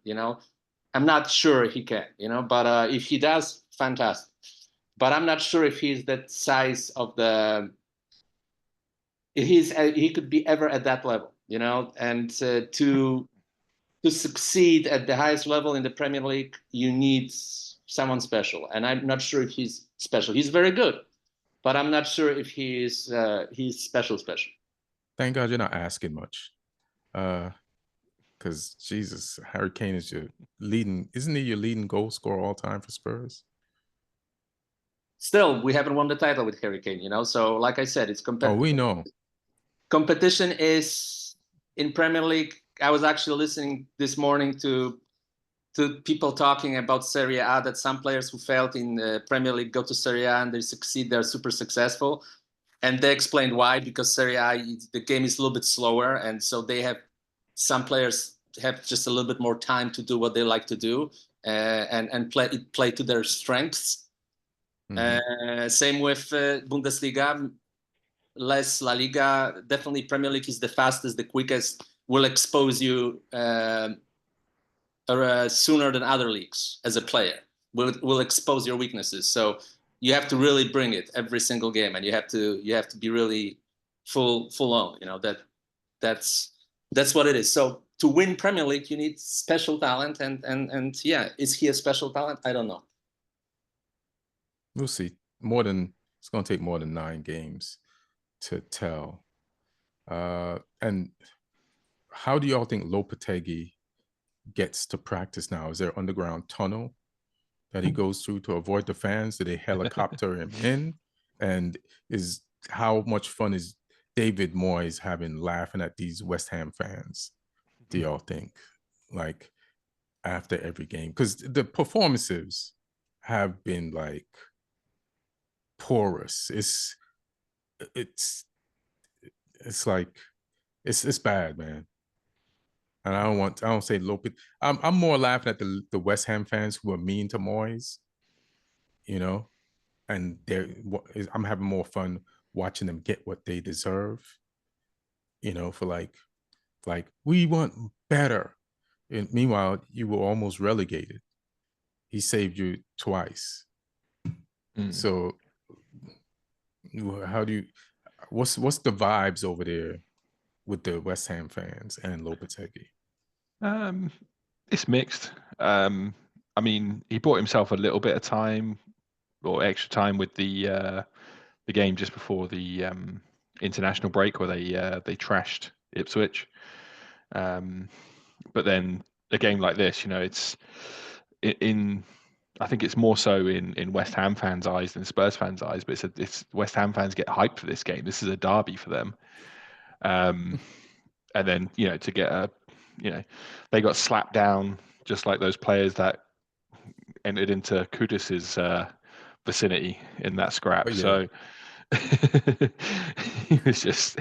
I'm not sure he can, but if he does, fantastic. But I'm not sure if he's that size of he could be ever at that level, and to succeed at the highest level in the Premier League, you need someone special. And I'm not sure if he's special. He's very good, but I'm not sure if he's special. Thank God you're not asking much. Because Jesus, Harry Kane is isn't he your leading goal scorer all time for Spurs? Still, we haven't won the title with Harry Kane, so like I said, it's competitive. Oh, we know. Competition is in Premier League. I was actually listening this morning to people talking about Serie A, that some players who failed in the Premier League go to Serie A and they succeed, they're super successful. And they explained why, because Serie A, the game is a little bit slower. And so some players have just a little bit more time to do what they like to do and play to their strengths. Mm-hmm. Same with Bundesliga, less La Liga. Definitely Premier League is the fastest, the quickest, will expose you sooner than other leagues as a player. Will expose your weaknesses. So you have to really bring it every single game, and you have to be really full on. That's what it is. So to win Premier League, you need special talent, and yeah, is he a special talent? I don't know. We'll see. It's going to take more than 9 games to tell. And how do y'all think Lopetegui gets to practice now? Is there underground tunnel that he goes through to avoid the fans? Do they helicopter him in? And how much fun is David Moyes having laughing at these West Ham fans? Do y'all think, like, after every game? Because the performances have been like porous. It's like it's bad, man. And I don't say Lopez. I'm more laughing at the West Ham fans who are mean to Moyes, and I'm having more fun watching them get what they deserve, for like we want better. And meanwhile, you were almost relegated. He saved you twice. So how do you, what's the vibes over there with the West Ham fans and Lopetegui? It's mixed. I mean, he bought himself a little bit of time or extra time with the game just before the international break, where they trashed Ipswich. But then a game like this, it's I think it's more so in West Ham fans' eyes than Spurs fans' eyes. But it's West Ham fans get hyped for this game. This is a derby for them. And then to get they got slapped down just like those players that entered into Kudus's vicinity in that scrap. Oh, yeah. So he was just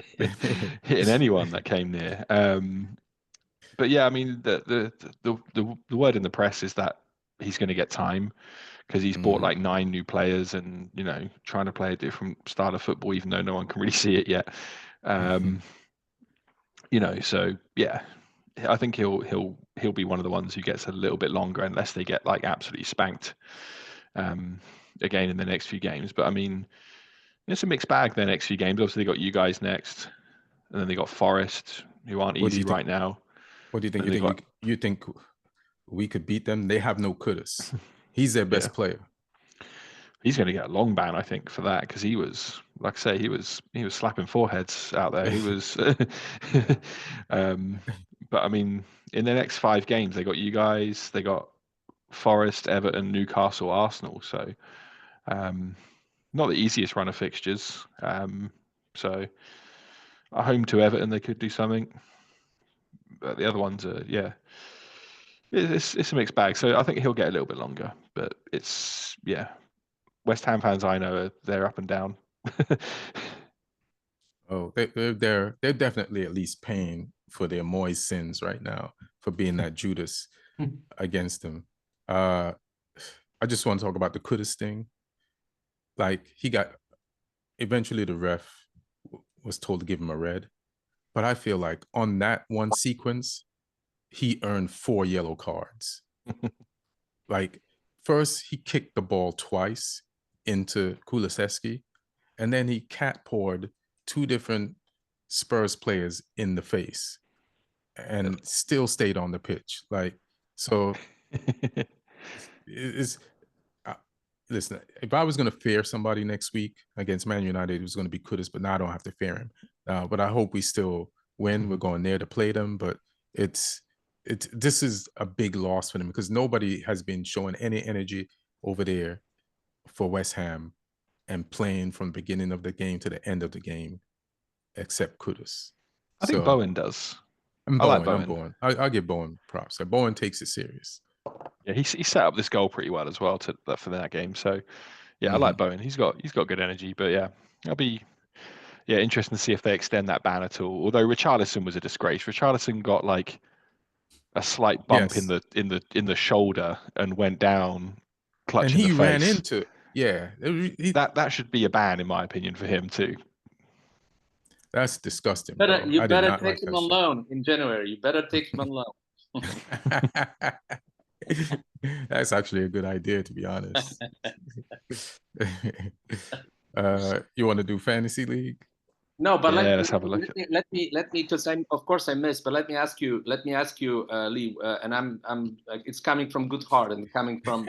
hitting anyone that came near. But yeah, I mean, the word in the press is that he's going to get time because he's bought like 9 new players and trying to play a different style of football, even though no one can really see it yet. So yeah, I think he'll be one of the ones who gets a little bit longer unless they get like absolutely spanked again in the next few games. But I mean, it's a mixed bag. The next few games, obviously, they got you guys next, and then they got Forest, who aren't easy right now. What do you think? You think we could beat them? They have no Kudus. He's their best player. He's going to get a long ban, I think, for that, because he was, like I say, he was slapping foreheads out there. He was, but I mean, in the next 5 games, they got you guys, they got Forest, Everton, Newcastle, Arsenal. So, not the easiest run of fixtures. So, at home to Everton, they could do something. But the other ones are, it's a mixed bag. So I think he'll get a little bit longer. But it's, West Ham fans I know, they're up and down. Oh, they're definitely at least paying for their Moyes sins right now for being that Judas against them. I just want to talk about the Kudus thing. Like, eventually the ref was told to give him a red, but I feel like on that one sequence, he earned 4 yellow cards. Like, first he kicked the ball twice into Kulusevski, and then he cat-pawed 2 different Spurs players in the face and still stayed on the pitch. Like, so listen, if I was going to fear somebody next week against Man United, it was going to be Kudus, but now I don't have to fear him. But I hope we still win. We're going there to play them, but this is a big loss for them because nobody has been showing any energy over there for West Ham and playing from the beginning of the game to the end of the game, except Kudus. I think Bowen does. I like Bowen. I'll give Bowen props. So Bowen takes it serious. Yeah, he set up this goal pretty well as well for that game. So yeah, I like Bowen. He's got good energy. But yeah, it'll be interesting to see if they extend that ban at all. Although Richarlison was a disgrace. Richarlison got like a slight bump in the shoulder and went down clutching the face. And he ran into that should be a ban in my opinion for him too. That's disgusting. You better take him on loan in January. You better take him on loan. That's actually a good idea, to be honest. You want to do fantasy league? No, but let's have a look. Let me, because of course I missed, but let me ask you, Lee, and it's coming from good heart and coming from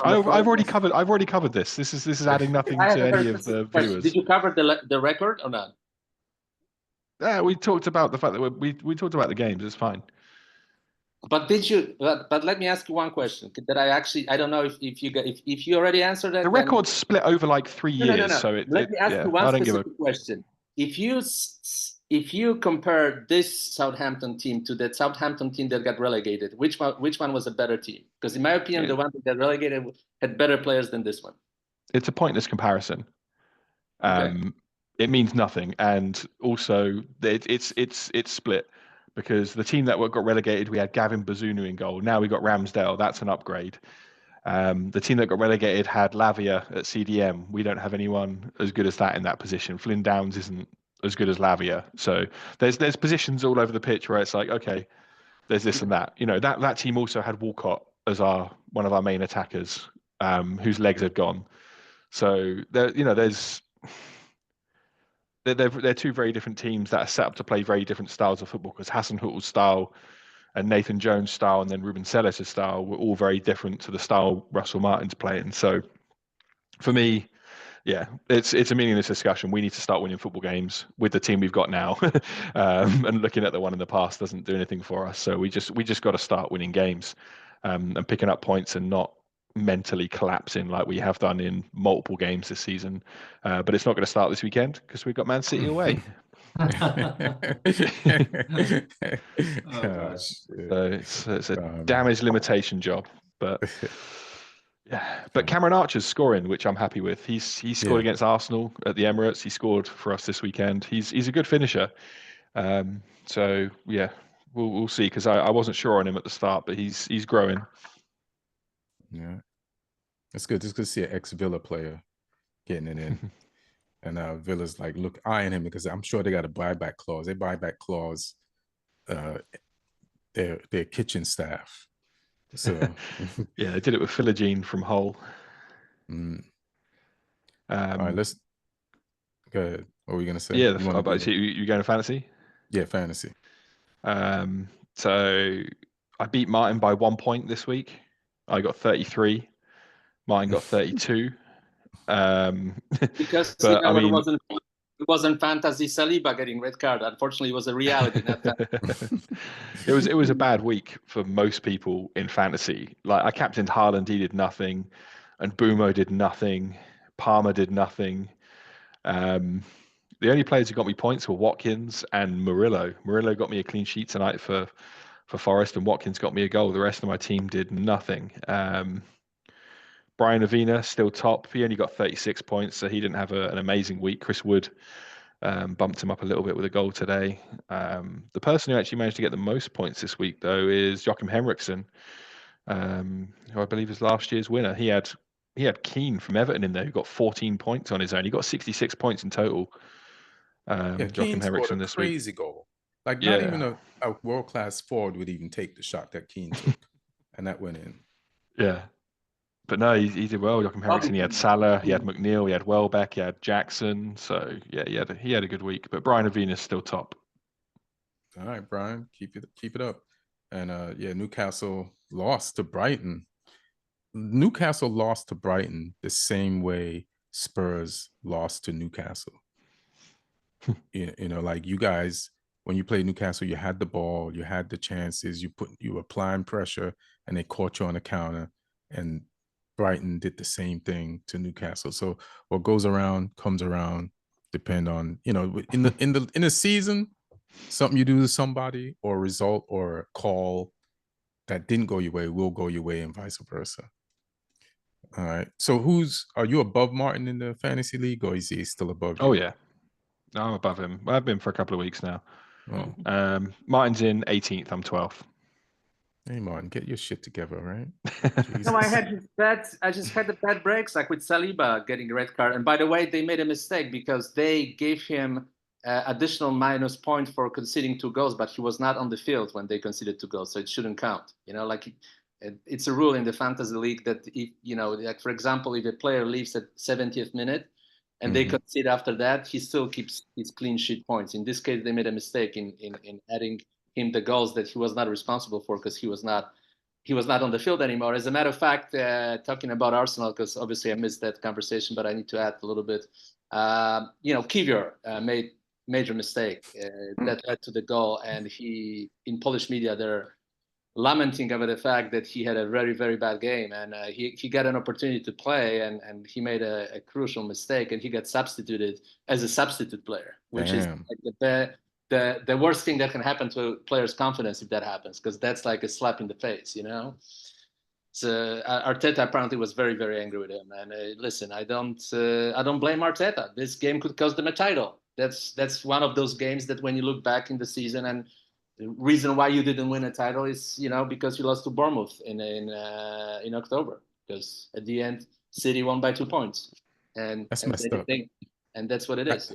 I've already covered this. This is adding nothing to any of the viewers. Did you cover the record or not? Yeah, we talked about the fact that we talked about the games. It's fine. But did you? But let me ask you one question that I don't know if you already answered that. The record's split over like 3 years. No. So let me ask you one specific question. If you compare this Southampton team to that Southampton team that got relegated, which one was a better team? Because in my opinion, the one that got relegated had better players than this one. It's a pointless comparison. It means nothing, and also it's split. Because the team that got relegated, we had Gavin Bazunu in goal. Now we got Ramsdale. That's an upgrade. The team that got relegated had Lavia at CDM. We don't have anyone as good as that in that position. Flynn Downs isn't as good as Lavia. So there's positions all over the pitch where it's like, okay, there's this and that. You know, that team also had Walcott as one of our main attackers, whose legs had gone. So they're 2 very different teams that are set up to play very different styles of football, because Hasenhüttl's style and Nathan Jones' style and then Ruben Celis' style were all very different to the style Russell Martin's playing. So for me, it's a meaningless discussion. We need to start winning football games with the team we've got now. And looking at the one in the past doesn't do anything for us. So we just got to start winning games and picking up points and not mentally collapsing like we have done in multiple games this season. But it's not going to start this weekend because we've got Man City away. So it's a damage limitation job, but but Cameron Archer's scoring, which I'm happy with. He scored against Arsenal at the Emirates. He scored for us this weekend. He's a good finisher. So yeah, we'll see, because I wasn't sure on him at the start, but he's growing. Yeah, it's good. It's good to see an ex-Villa player getting it in. And Villa's like, eyeing him, because I'm sure they got a buyback clause. They buyback clause their kitchen staff. So yeah, they did it with Philogene from Hull. All right, let's go ahead. What were we gonna say? Yeah, you going to fantasy? Yeah, fantasy. So I beat Martin by 1 point this week. I got 33. Martin got 32. Because it wasn't fantasy Saliba getting red card. Unfortunately, it was a reality. It was a bad week for most people in fantasy. Like, I captained Haaland, he did nothing, and Bumo did nothing. Palmer did nothing. The only players who got me points were Watkins and Murillo. Murillo got me a clean sheet tonight for Forest, and Watkins got me a goal. The rest of my team did nothing. Brian Avina still top. He only got 36 points, so he didn't have an amazing week. Chris Wood bumped him up a little bit with a goal today. The person who actually managed to get the most points this week, though, is Joachim Henriksen, who I believe is last year's winner. He had Keane from Everton in there, who got 14 points on his own. He got 66 points in total. Joachim Henriksen this crazy week. Goal. Like not even a world-class forward would even take the shot that Keane took, and that went in. Yeah. But no, he did well. Joachim Henriksen, he had Salah, he had McNeil, he had Welbeck, he had Jackson. So yeah, he had a good week. But Brian Avina is still top. All right, Brian, keep it up. And Newcastle lost to Brighton. Newcastle lost to Brighton the same way Spurs lost to Newcastle. you know, like you guys, when you played Newcastle, you had the ball, you had the chances, you were applying pressure, and they caught you on the counter. And Brighton did the same thing to Newcastle. So what goes around comes around. Depend on, you know, in the season, something you do to somebody, or a result or a call that didn't go your way will go your way, and vice versa. All right. So are you above Martin in the fantasy league, or is he still above you? Oh yeah, no, I'm above him. I've been for a couple of weeks now. Oh. Martin's in 18th. I'm 12th. Hey Martin, get your shit together, right? No, I just had the bad breaks, like with Saliba getting a red card. And by the way, they made a mistake because they gave him additional minus point for conceding 2 goals, but he was not on the field when they conceded 2 goals, so it shouldn't count. You know, like it's a rule in the fantasy league that if, you know, like for example, if a player leaves at 70th minute and they concede after that, he still keeps his clean sheet points. In this case, they made a mistake in adding him the goals that he was not responsible for because he was not on the field anymore. As a matter of fact, talking about Arsenal, because obviously I missed that conversation, but I need to add a little bit. You know, Kiwior made major mistake that led to the goal, and in Polish media they're lamenting over the fact that he had a very, very bad game, and he got an opportunity to play, and he made a crucial mistake, and he got substituted as a substitute player, which is like the worst thing that can happen to a player's confidence if that happens, because that's like a slap in the face, you know. So Arteta apparently was very, very angry with him. And listen, I don't blame Arteta. This game could cost them a title. That's one of those games that when you look back in the season, and the reason why you didn't win a title is, you know, because you lost to Bournemouth in October. Because at the end, City won by 2 points, and that's messed up. And that's what it is.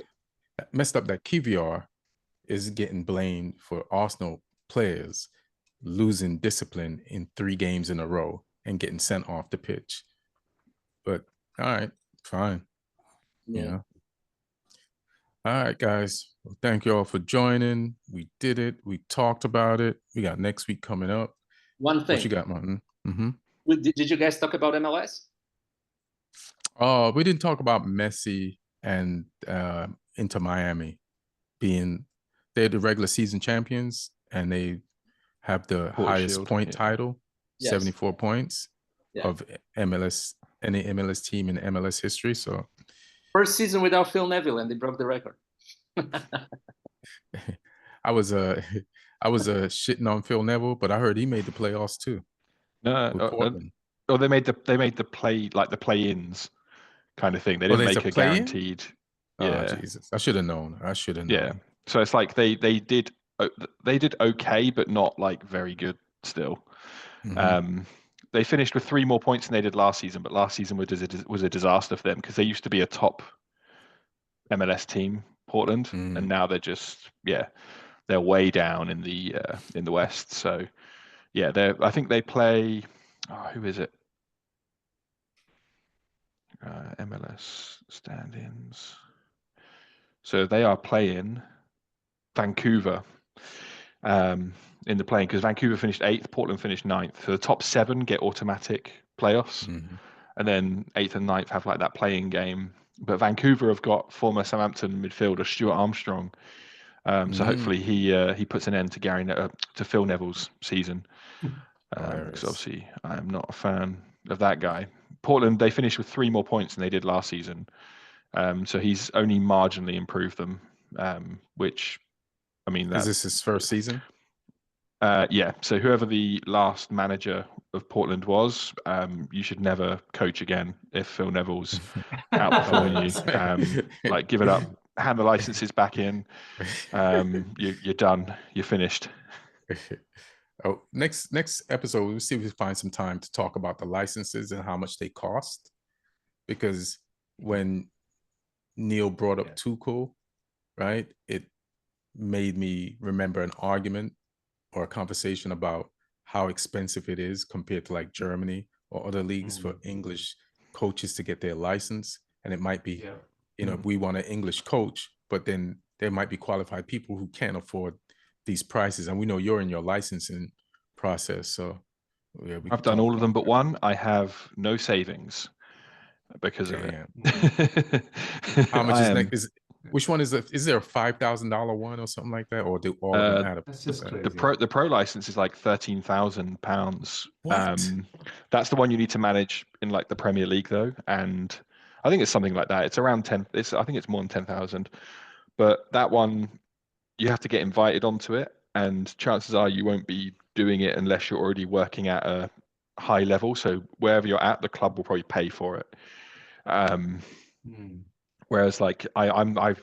Messed up that Kiwior is getting blamed for Arsenal players losing discipline in 3 games in a row and getting sent off the pitch. But all right, fine. Yeah. You know? All right, guys. Well, thank you all for joining. We did it. We talked about it. We got next week coming up. One thing. What you got, Martin? Did you guys talk about MLS? Oh, we didn't talk about Messi and Inter Miami being they're the regular season champions, and they have the highest point title, 74 points of MLS, any MLS team in MLS history. So first season without Phil Neville, and they broke the record. I was shitting on Phil Neville, but I heard he made the playoffs too. They made the play-ins kind of thing. They didn't make a guaranteed. Oh, Jesus, I should have known. Yeah. So it's like they did okay, but not like very good still. They finished with 3 more points than they did last season, but last season was a disaster for them because they used to be a top MLS team, Portland, and now they're just they're way down in the West. So I think they play. Who is it? MLS stand-ins. So they are playing Vancouver in the playing, because Vancouver finished 8th, Portland finished 9th. So the top 7 get automatic playoffs, and then 8th and 9th have like that playing game. But Vancouver have got former Southampton midfielder Stuart Armstrong, so hopefully he puts an end to Phil Neville's season. Because obviously I am not a fan of that guy. Portland, they finished with 3 more points than they did last season, so he's only marginally improved them. Which, I mean, is this his first season? So whoever the last manager of Portland was, you should never coach again if Phil Neville's outperforming you. Like, give it up, hand the licenses back in. You're done. You're finished. Oh, next episode, we'll see if we find some time to talk about the licenses and how much they cost. Because when Neil brought up Tuchel, right, it made me remember an argument or a conversation about how expensive it is compared to like Germany or other leagues for English coaches to get their license. And it might be, you know, we want an English coach, but then there might be qualified people who can't afford these prices. And we know you're in your licensing process. So yeah, I've done all of them but one. I have no savings because of it. How much which one is it? Is there a $5,000 one or something like that, or do all of them add up? That's just crazy. The pro license is like £13,000. That's the one you need to manage in like the Premier League though, and I think it's something like that. It's around 10. I think it's more than 10,000, but that one you have to get invited onto it, and chances are you won't be doing it unless you're already working at a high level. So wherever you're at, the club will probably pay for it. Whereas like I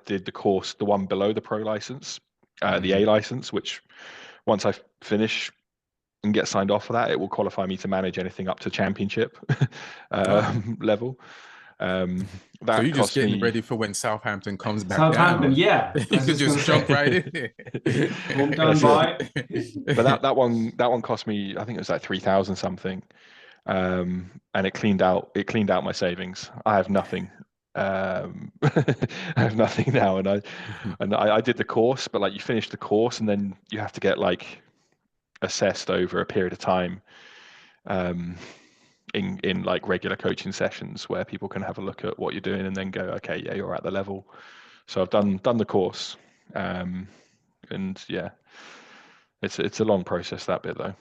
did the course, the one below the pro license, the A license, which once I finish and get signed off for that, it will qualify me to manage anything up to championship level. So you're just getting ready for when Southampton comes back Southampton, down. yeah. You could just jump right in. Hometown boy. But that one cost me, I think it was like 3,000 something. And it cleaned out my savings. I have nothing. I have nothing now, and I did the course, but like you finish the course and then you have to get like assessed over a period of time in like regular coaching sessions where people can have a look at what you're doing and then go, okay, yeah, you're at the level. So I've done the course, and yeah, it's a long process, that bit though.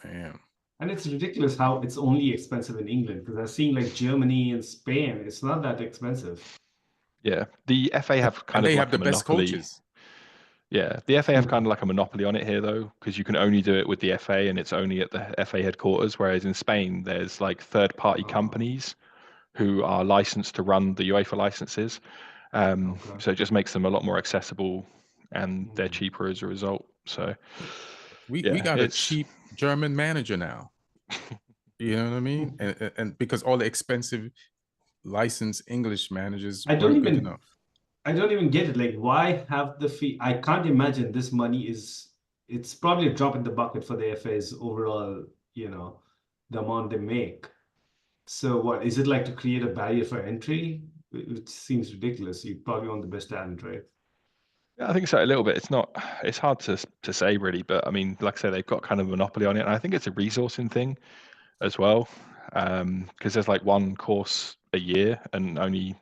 Damn. And it's ridiculous how it's only expensive in England, because I've seen like Germany and Spain, it's not that expensive. Yeah, the FA have kind of they like have the best coaches. Yeah, the FA have kind of like a monopoly on it here though, because you can only do it with the FA and it's only at the FA headquarters, whereas in Spain there's like third-party companies who are licensed to run the UEFA licenses. So it just makes them a lot more accessible and they're cheaper as a result. So we got a cheap German manager now. You know what I mean? And because all the expensive licensed English managers weren't good enough. I don't even get it. Like, why have the fee? I can't imagine this money it's probably a drop in the bucket for the FA's overall, you know, the amount they make. So what is it like to create a barrier for entry? It seems ridiculous. You probably want the best talent, right? Yeah, I think so a little bit. It's hard to say really, but I mean, like I say, they've got kind of a monopoly on it. And I think it's a resourcing thing as well. Because there's like one course a year and only,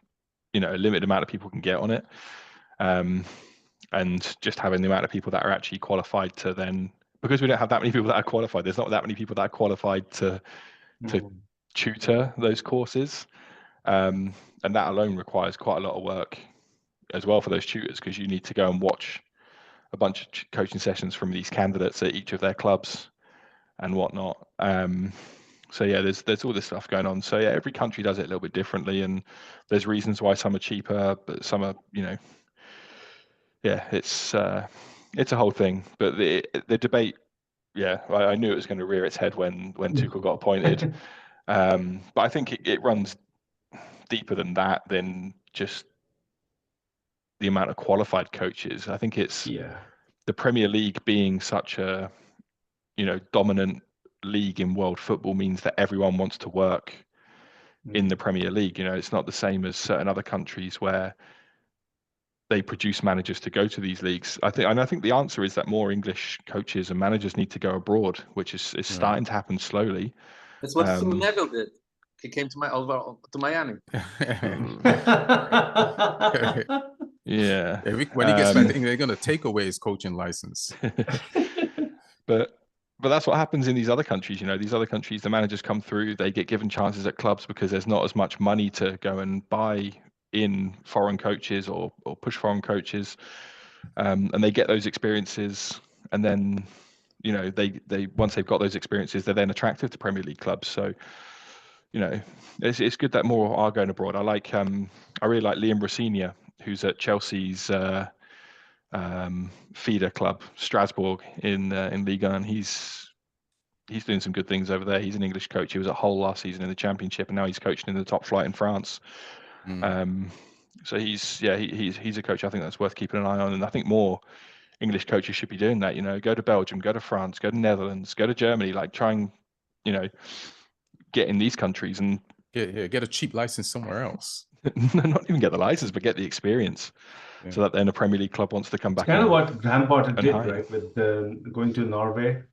you know, a limited amount of people can get on it. And just having the amount of people that are actually qualified to then, because we don't have that many people that are qualified, there's not that many people that are qualified to tutor those courses. And that alone requires quite a lot of work as well for those tutors, because you need to go and watch a bunch of coaching sessions from these candidates at each of their clubs and whatnot. So yeah, there's all this stuff going on. So yeah, every country does it a little bit differently, and there's reasons why some are cheaper, but some are, you know, yeah, it's a whole thing. But the debate, yeah, I knew it was going to rear its head when Tuchel got appointed. But I think it runs deeper than that, than just the amount of qualified coaches. I think it's the Premier League being such a, you know, dominant league in world football means that everyone wants to work in the Premier League. You know, it's not the same as certain other countries where they produce managers to go to these leagues. I think the answer is that more English coaches and managers need to go abroad, which is starting to happen slowly. That's what Phil Neville did. He came to Miami. Yeah. When he gets back, they're going to take away his coaching license. But that's what happens in these other countries. You know, these other countries, the managers come through, they get given chances at clubs because there's not as much money to go and buy in foreign coaches or push foreign coaches, and they get those experiences, and then you know, they once they've got those experiences, they're then attractive to Premier League clubs. So, you know, it's good that more are going abroad. I really like Liam Rossigna, who's at Chelsea's feeder club, Strasbourg in Ligue 1. He's doing some good things over there. He's an English coach. He was at Hull last season in the Championship, and now he's coaching in the top flight in France. So he's a coach I think that's worth keeping an eye on, and I think more English coaches should be doing that. You know, go to Belgium, go to France, go to Netherlands, go to Germany. Like, try and, you know, get in these countries and get a cheap license somewhere else. Not even get the license, but get the experience, so that then a Premier League club wants to come back. It's kind of what Graham Potter did, right, with going to Norway.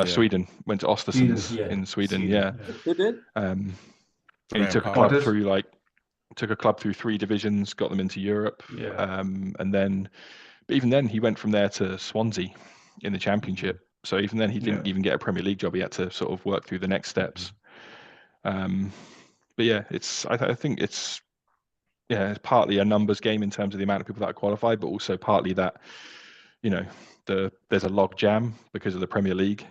Sweden, went to Östersunds in Sweden. Yeah. He did. And he took a club through 3 divisions, got them into Europe. And then, but even then, he went from there to Swansea in the Championship. So even then, he didn't even get a Premier League job. He had to sort of work through the next steps. But yeah, I think it's partly a numbers game in terms of the amount of people that are qualified, but also partly that, you know, there's a log jam because of the Premier League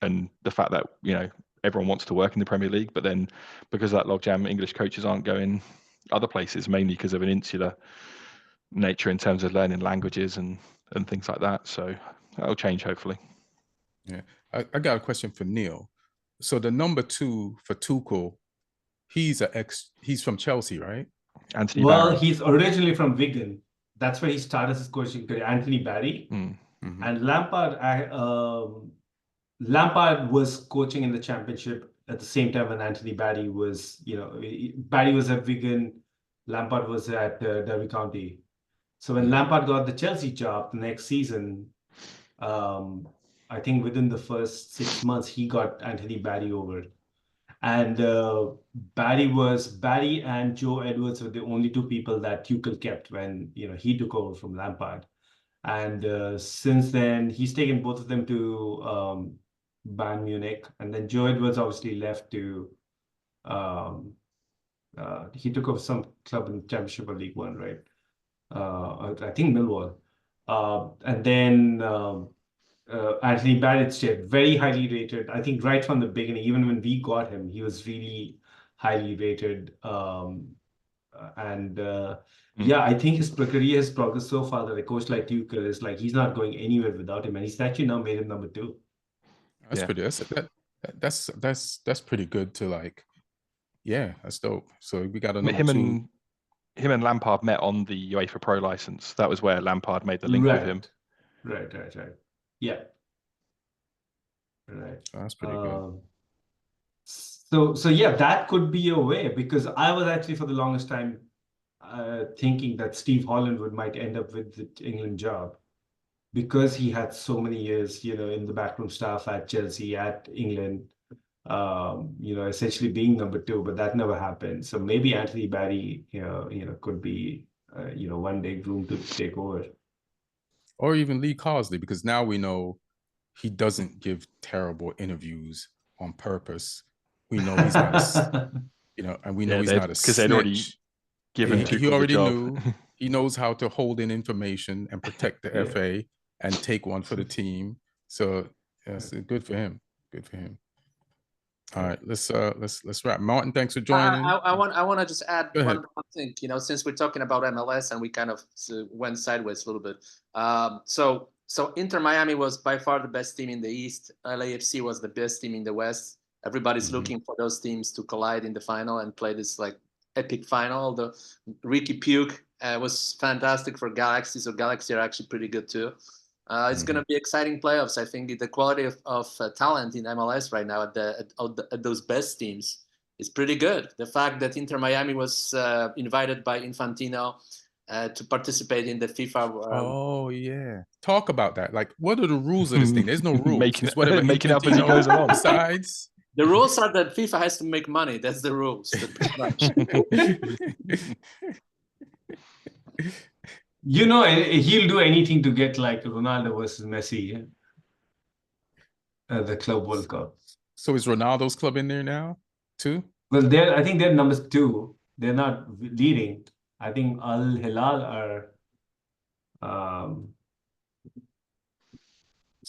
and the fact that, you know, everyone wants to work in the Premier League, but then because of that log jam, English coaches aren't going other places, mainly because of an insular nature in terms of learning languages and things like that. So that'll change, hopefully. Yeah, I got a question for Neil. So the number 2 for Tuchel, he's from Chelsea, right? Anthony Barry. He's originally from Wigan. That's where he started his coaching career. Anthony Barry. And Lampard was coaching in the Championship at the same time when Anthony Barry was, you know, Barry was at Wigan, Lampard was at Derby County. So when Lampard got the Chelsea job the next season, I think within the first 6 months, he got Anthony Barry over. And Barry and Joe Edwards were the only 2 people that Tuchel kept when, you know, he took over from Lampard. And since then, he's taken both of them to Bayern Munich. And then Joe Edwards obviously left to, he took over some club in the Championship or League One, right? I think Millwall. And then Anthony Barrett stayed very highly rated. I think right from the beginning, even when we got him, he was really highly rated. I think his career has progressed so far that a coach like Tuchel is like, he's not going anywhere without him, and he's actually now made him number 2. That's pretty good to like. Yeah, that's dope. So we got a number 2. Him and Lampard met on the UEFA Pro license. That was where Lampard made the link with him. Right. Yeah. Right. That's pretty good. So yeah, that could be a way, because I was actually for the longest time thinking that Steve Holland might end up with the England job, because he had so many years, you know, in the backroom staff at Chelsea, at England, you know, essentially being number 2, but that never happened. So maybe Anthony Barry, you know, could be, you know, one day groomed to take over. Or even Lee Carsley, because now we know he doesn't give terrible interviews on purpose. We know he's not a, you know, and we know he's not a snitch. Because they'd already given he already knew. He knows how to hold in information and protect the FA and take one for the team. So yes, good for him. Good for him. All right, let's wrap. Martin, thanks for joining. I want to just add one thing. You know, since we're talking about MLS and we kind of went sideways a little bit. So Inter Miami was by far the best team in the East. LAFC was the best team in the West. Everybody's looking for those teams to collide in the final and play this like epic final. The Ricky Puke was fantastic for Galaxy, so Galaxy are actually pretty good too. It's going to be exciting playoffs. I think the quality of talent in MLS right now at those best teams is pretty good. The fact that Inter Miami was invited by Infantino to participate in the FIFA. Talk about that. Like, what are the rules of this thing? There's no rules. Making up as he goes along. Besides, the rules are that FIFA has to make money. That's the rules. You know, he'll do anything to get like Ronaldo versus Messi at the Club World Cup. So is Ronaldo's club in there now too? Well, I think they're number 2. They're not leading. I think Al Hilal are.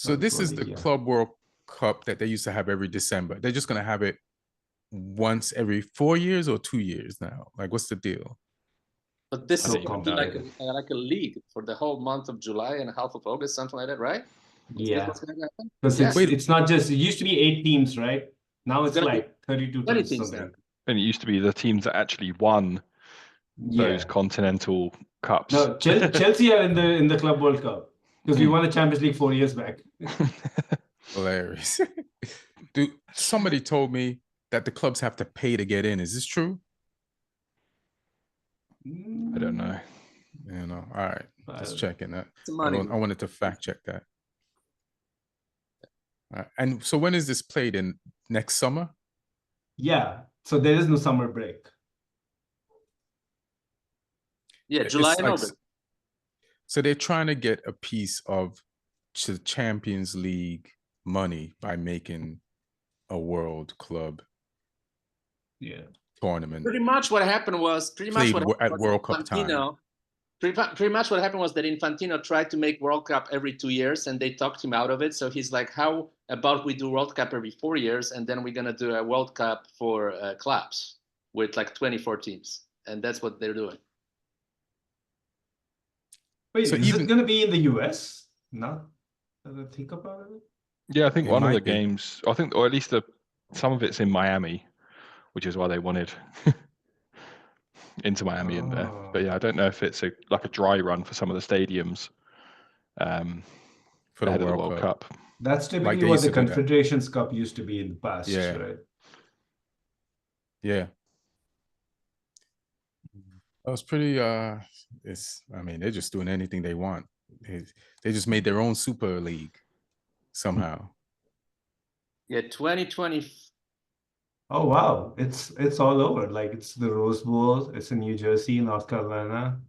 So this is the Club World Cup that they used to have every December. They're just gonna have it once every 4 years or 2 years now. Like, what's the deal? But this is like a league for the whole month of July and half of August, something like that, right? Yeah. Because it's not just, it used to be 8 teams, right? Now it's like 32 teams. Something. And it used to be the teams that actually won those continental cups. No, Chelsea are in the Club World Cup because we won the Champions League 4 years back. Hilarious. Dude, somebody told me that the clubs have to pay to get in. Is this true? I don't know. You know, all right. Just checking that. I wanted to fact check that. All right. And so when is this played in? Next summer? Yeah. So there is no summer break. Yeah, July and August. So they're trying to get a piece of the Champions League money by making a World Club tournament. Pretty much what happened was at World Cup time. Pretty much what happened was that Infantino tried to make World Cup every 2 years, and they talked him out of it. So he's like, "How about we do World Cup every 4 years, and then we're gonna do a World Cup for clubs with like 24 teams," and that's what they're doing. Wait, so is it going to be in the US? No, I think about it. Yeah, I think one of the games, I think, or at least some of it's in Miami, which is why they wanted into Miami in there. But yeah, I don't know if it's like a dry run for some of the stadiums for the World Cup. That's typically what the Confederations Cup used to be in the past, right? Yeah. That was pretty I mean, they're just doing anything they want. They just made their own Super League somehow. Yeah, 2020. Oh wow, it's all over. Like it's the Rose Bowl, it's in New Jersey, North Carolina.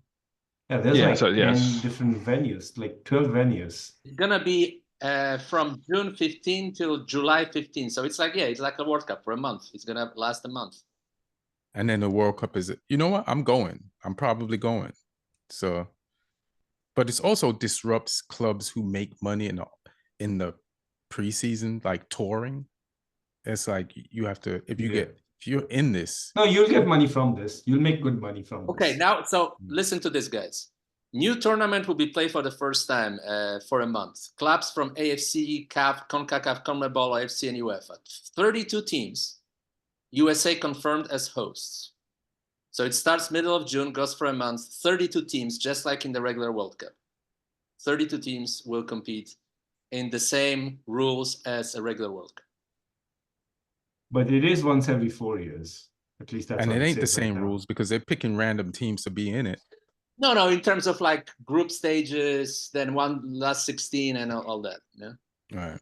Yeah, there's 10 different venues, like 12 venues. It's gonna be from June 15 till July 15. So it's like a World Cup for a month. It's gonna last a month. And then the World Cup is, you know what? I'm probably going. So, but it also disrupts clubs who make money in the preseason, like touring. It's like you have to, if you're in this. No, you'll get money from this. You'll make good money from this. Okay, now, so listen to this, guys. New tournament will be played for the first time for a month. Clubs from AFC, CAF, CONCACAF, CONMEBOL, AFC, and UEFA. 32 teams. USA confirmed as hosts. So it starts middle of June, goes for a month, 32 teams, just like in the regular World Cup. 32 teams will compete in the same rules as a regular World Cup. But it is once every 4 years. At least that's and it ain't the same rules because they're picking random teams to be in it. No, in terms of like group stages, then one last 16 and all that. Yeah. All right.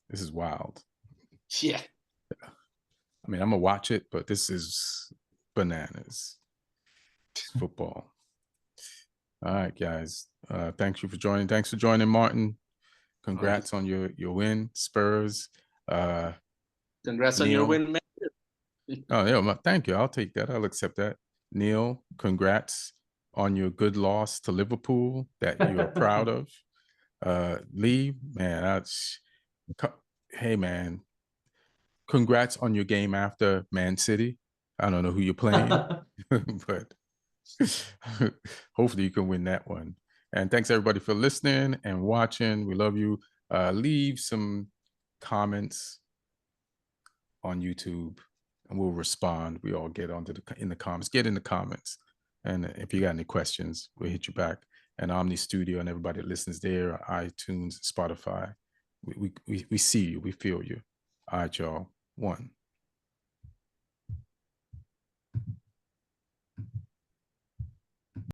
This is wild. Yeah. I mean, I'm gonna watch it, but this is bananas. It's football. All right, guys. Thank you for joining. Thanks for joining, Martin. Congrats on your win, Spurs. Congrats on your win, man. Oh yeah, thank you. I'll take that. I'll accept that. Neil, congrats on your good loss to Liverpool that you are proud of. Lee, man, hey man. Congrats on your game after Man City. I don't know who you're playing, but hopefully you can win that one. And thanks everybody for listening and watching. We love you. Leave some comments on YouTube and we'll respond. We all get in the comments. Get in the comments. And if you got any questions, we'll hit you back. And Omni Studio and everybody that listens there, iTunes, Spotify. We see you. We feel you. All right, y'all. 1.